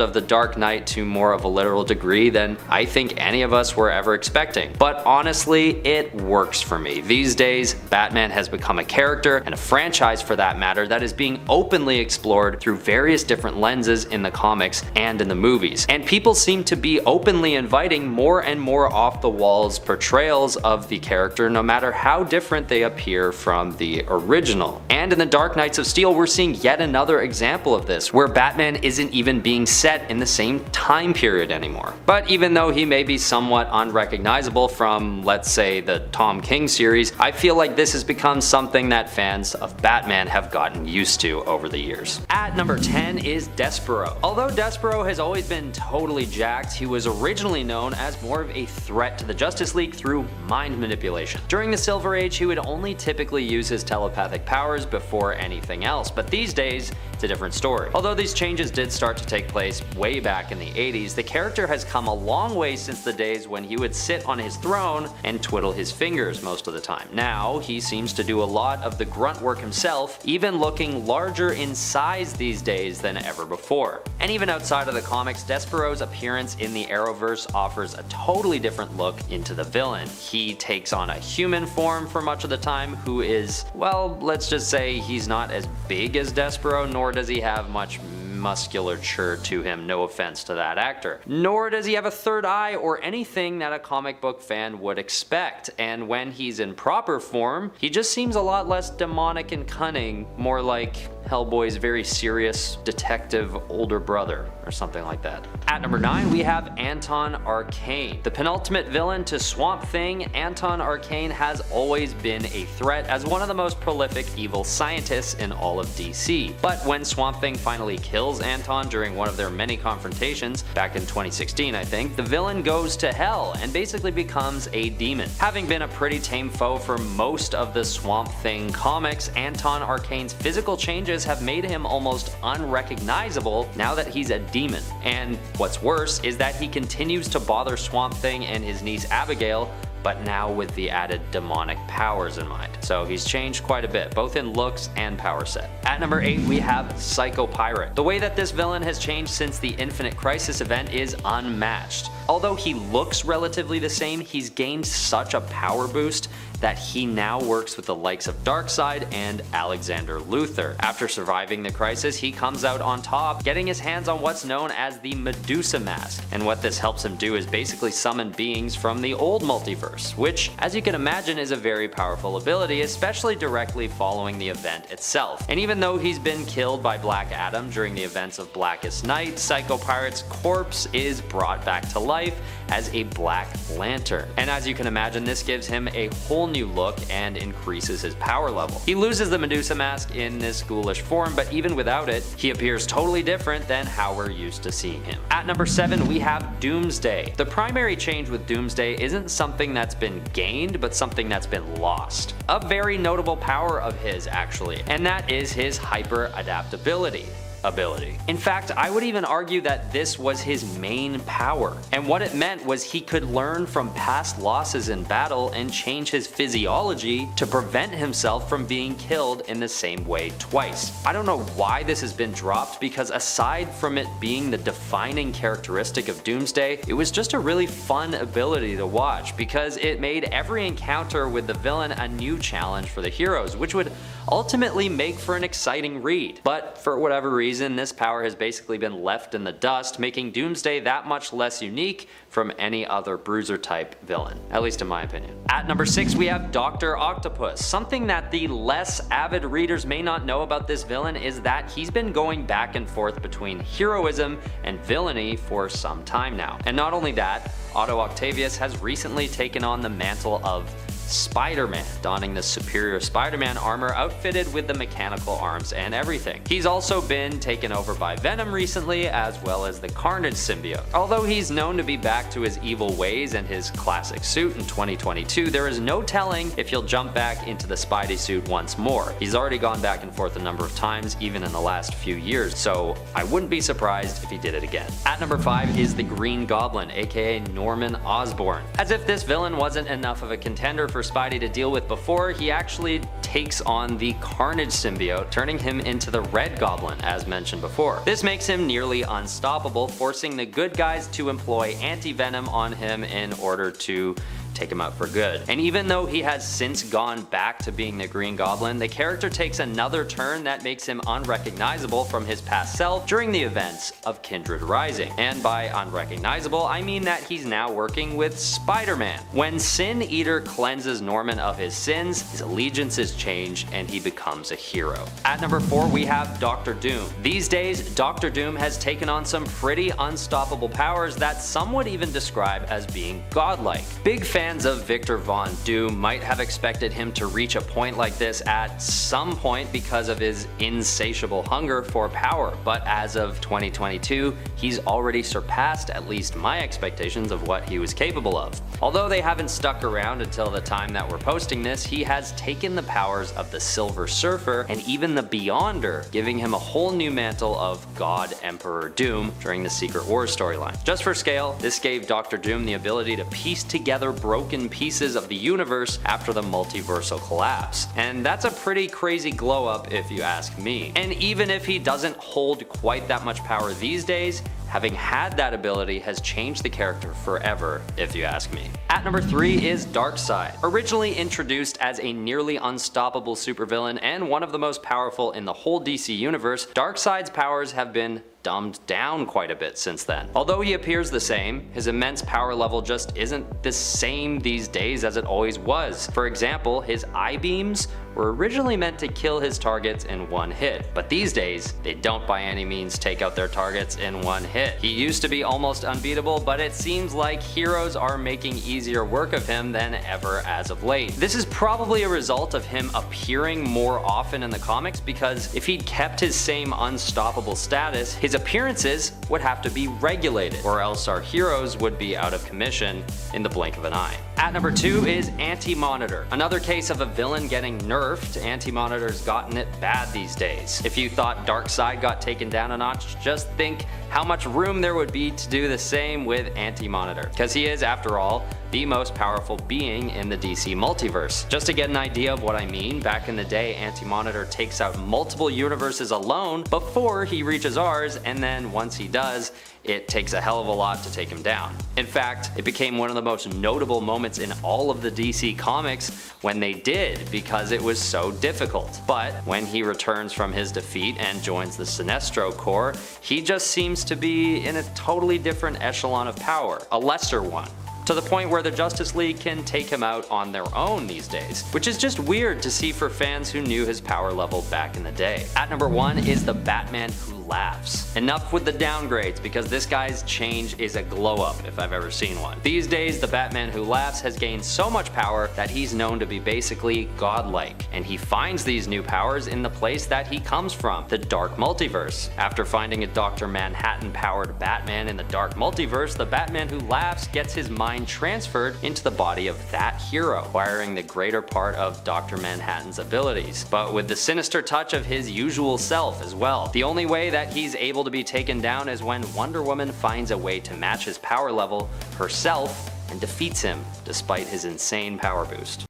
of the Dark Knight to more of a literal degree than I think any of us were ever expecting. But honestly, it works for me. These days, Batman has become a character, and a franchise for that matter, that is being openly explored through various different lenses in the comics and in the movies. And people seem to be openly inviting more and more off-the-walls portrayals of the character, no matter how different they appear from the original. And in the Dark Knights of Steel, we're seeing yet another example of this, where Batman isn't even being set in the same time period anymore. But even though he may be somewhat unrecognizable from, let's say, the Tom King series, I feel like this has become something that fans of Batman have gotten used to over the years. At number 10 is Despero. Although Despero has always been totally jacked, he was originally known as more of a threat to the Justice League through mind manipulation. During the Silver Age, he would only typically use his telepathic powers before anything else, but these days, it's a different story. Although these changes did start to take place way back in the 80s, the character has come a long way since the days when he would sit on his throne and twiddle his fingers most of the time. Now, he seems to do a lot of the grunt work himself, even looking larger in size these days than ever before. And even outside of the comics, Despero's appearance in the Arrowverse offers a totally different look into the villain. He takes on a human form for much of the time, who is, well, let's just say he's not as big as Despero, nor does he have much musculature to him, no offense to that actor. Nor does he have a third eye or anything that a comic book fan would expect, and when he's in proper form, he just seems a lot less demonic and cunning, more like Hellboy's very serious detective older brother, or something like that. At number 9, we have Anton Arcane. The penultimate villain to Swamp Thing, Anton Arcane has always been a threat as one of the most prolific evil scientists in all of DC. But when Swamp Thing finally kills Anton during one of their many confrontations, back in 2016 I think, the villain goes to hell and basically becomes a demon. Having been a pretty tame foe for most of the Swamp Thing comics, Anton Arcane's physical changes have made him almost unrecognizable now that he's a demon. And what's worse is that he continues to bother Swamp Thing and his niece Abigail, but now with the added demonic powers in mind. So he's changed quite a bit, both in looks and power set. At number 8, we have Psycho Pirate. The way that this villain has changed since the Infinite Crisis event is unmatched. Although he looks relatively the same, he's gained such a power boost that he now works with the likes of Darkseid and Alexander Luthor. After surviving the crisis, he comes out on top, getting his hands on what's known as the Medusa Mask. And what this helps him do is basically summon beings from the old multiverse, which, as you can imagine, is a very powerful ability, especially directly following the event itself. And even though he's been killed by Black Adam during the events of Blackest Night, Psycho Pirate's corpse is brought back to life as a Black Lantern. And as you can imagine, this gives him a whole new look and increases his power level. He loses the Medusa mask in this ghoulish form, but even without it, he appears totally different than how we're used to seeing him. At number 7, we have Doomsday. The primary change with Doomsday isn't something that's been gained, but something that's been lost. A very notable power of his, actually, and that is his hyper adaptability ability. In fact, I would even argue that this was his main power, and what it meant was he could learn from past losses in battle and change his physiology to prevent himself from being killed in the same way twice. I don't know why this has been dropped, because aside from it being the defining characteristic of Doomsday, it was just a really fun ability to watch because it made every encounter with the villain a new challenge for the heroes, which would ultimately make for an exciting read. But for whatever reason, this power has basically been left in the dust, making Doomsday that much less unique from any other Bruiser type villain, at least in my opinion. At number 6, we have Dr. Octopus. Something that the less avid readers may not know about this villain is that he's been going back and forth between heroism and villainy for some time now. And not only that, Otto Octavius has recently taken on the mantle of Spider-Man, donning the superior Spider-Man armor outfitted with the mechanical arms and everything. He's also been taken over by Venom recently, as well as the Carnage symbiote. Although he's known to be back to his evil ways and his classic suit in 2022, there is no telling if he'll jump back into the Spidey suit once more. He's already gone back and forth a number of times, even in the last few years, so I wouldn't be surprised if he did it again. At number 5 is the Green Goblin, aka Norman Osborn. As if this villain wasn't enough of a contender for Spidey to deal with before, he actually takes on the Carnage symbiote, turning him into the Red Goblin, as mentioned before. This makes him nearly unstoppable, forcing the good guys to employ anti-venom on him in order to take him out for good. And even though he has since gone back to being the Green Goblin, the character takes another turn that makes him unrecognizable from his past self during the events of Kindred Rising. And by unrecognizable, I mean that he's now working with Spider-Man. When Sin Eater cleanses Norman of his sins, his allegiances change and he becomes a hero. At number 4, we have Dr. Doom. These days, Dr. Doom has taken on some pretty unstoppable powers that some would even describe as being godlike. Big fans of Victor Von Doom might have expected him to reach a point like this at some point because of his insatiable hunger for power, but as of 2022, he's already surpassed at least my expectations of what he was capable of. Although they haven't stuck around until the time that we're posting this, he has taken the powers of the Silver Surfer and even the Beyonder, giving him a whole new mantle of God Emperor Doom during the Secret Wars storyline. Just for scale, this gave Dr. Doom the ability to piece together broken pieces of the universe after the multiversal collapse. And that's a pretty crazy glow up if you ask me. And even if he doesn't hold quite that much power these days, having had that ability has changed the character forever, if you ask me. At number 3 is Darkseid. Originally introduced as a nearly unstoppable supervillain and one of the most powerful in the whole DC universe, Darkseid's powers have been dumbed down quite a bit since then. Although he appears the same, his immense power level just isn't the same these days as it always was. For example, his eye beams were originally meant to kill his targets in one hit, but these days, they don't by any means take out their targets in one hit. He used to be almost unbeatable, but it seems like heroes are making easier work of him than ever as of late. This is probably a result of him appearing more often in the comics, because if he'd kept his same unstoppable status, his appearances would have to be regulated, or else our heroes would be out of commission in the blink of an eye. At number 2 is Anti-Monitor. Another case of a villain getting nerfed. Anti-Monitor's gotten it bad these days. If you thought Darkseid got taken down a notch, just think how much room there would be to do the same with Anti-Monitor, because he is, after all, the most powerful being in the DC multiverse. Just to get an idea of what I mean, back in the day, Anti-Monitor takes out multiple universes alone before he reaches ours, and then once he does, it takes a hell of a lot to take him down. In fact, it became one of the most notable moments in all of the DC comics when they did, because it was so difficult. But when he returns from his defeat and joins the Sinestro Corps, he just seems to be in a totally different echelon of power, a lesser one. to the point where the Justice League can take him out on their own these days, which is just weird to see for fans who knew his power level back in the day. At number 1 is the Batman who laughs. Enough with the downgrades, because this guy's change is a glow up if I've ever seen one. These days, the Batman who laughs has gained so much power that he's known to be basically godlike, and he finds these new powers in the place that he comes from, the Dark Multiverse. After finding a Dr. Manhattan powered Batman in the Dark Multiverse, the Batman who laughs gets his mind transferred into the body of that hero, acquiring the greater part of Dr. Manhattan's abilities, but with the sinister touch of his usual self as well. The only way that he's able to be taken down is when Wonder Woman finds a way to match his power level herself and defeats him despite his insane power boost.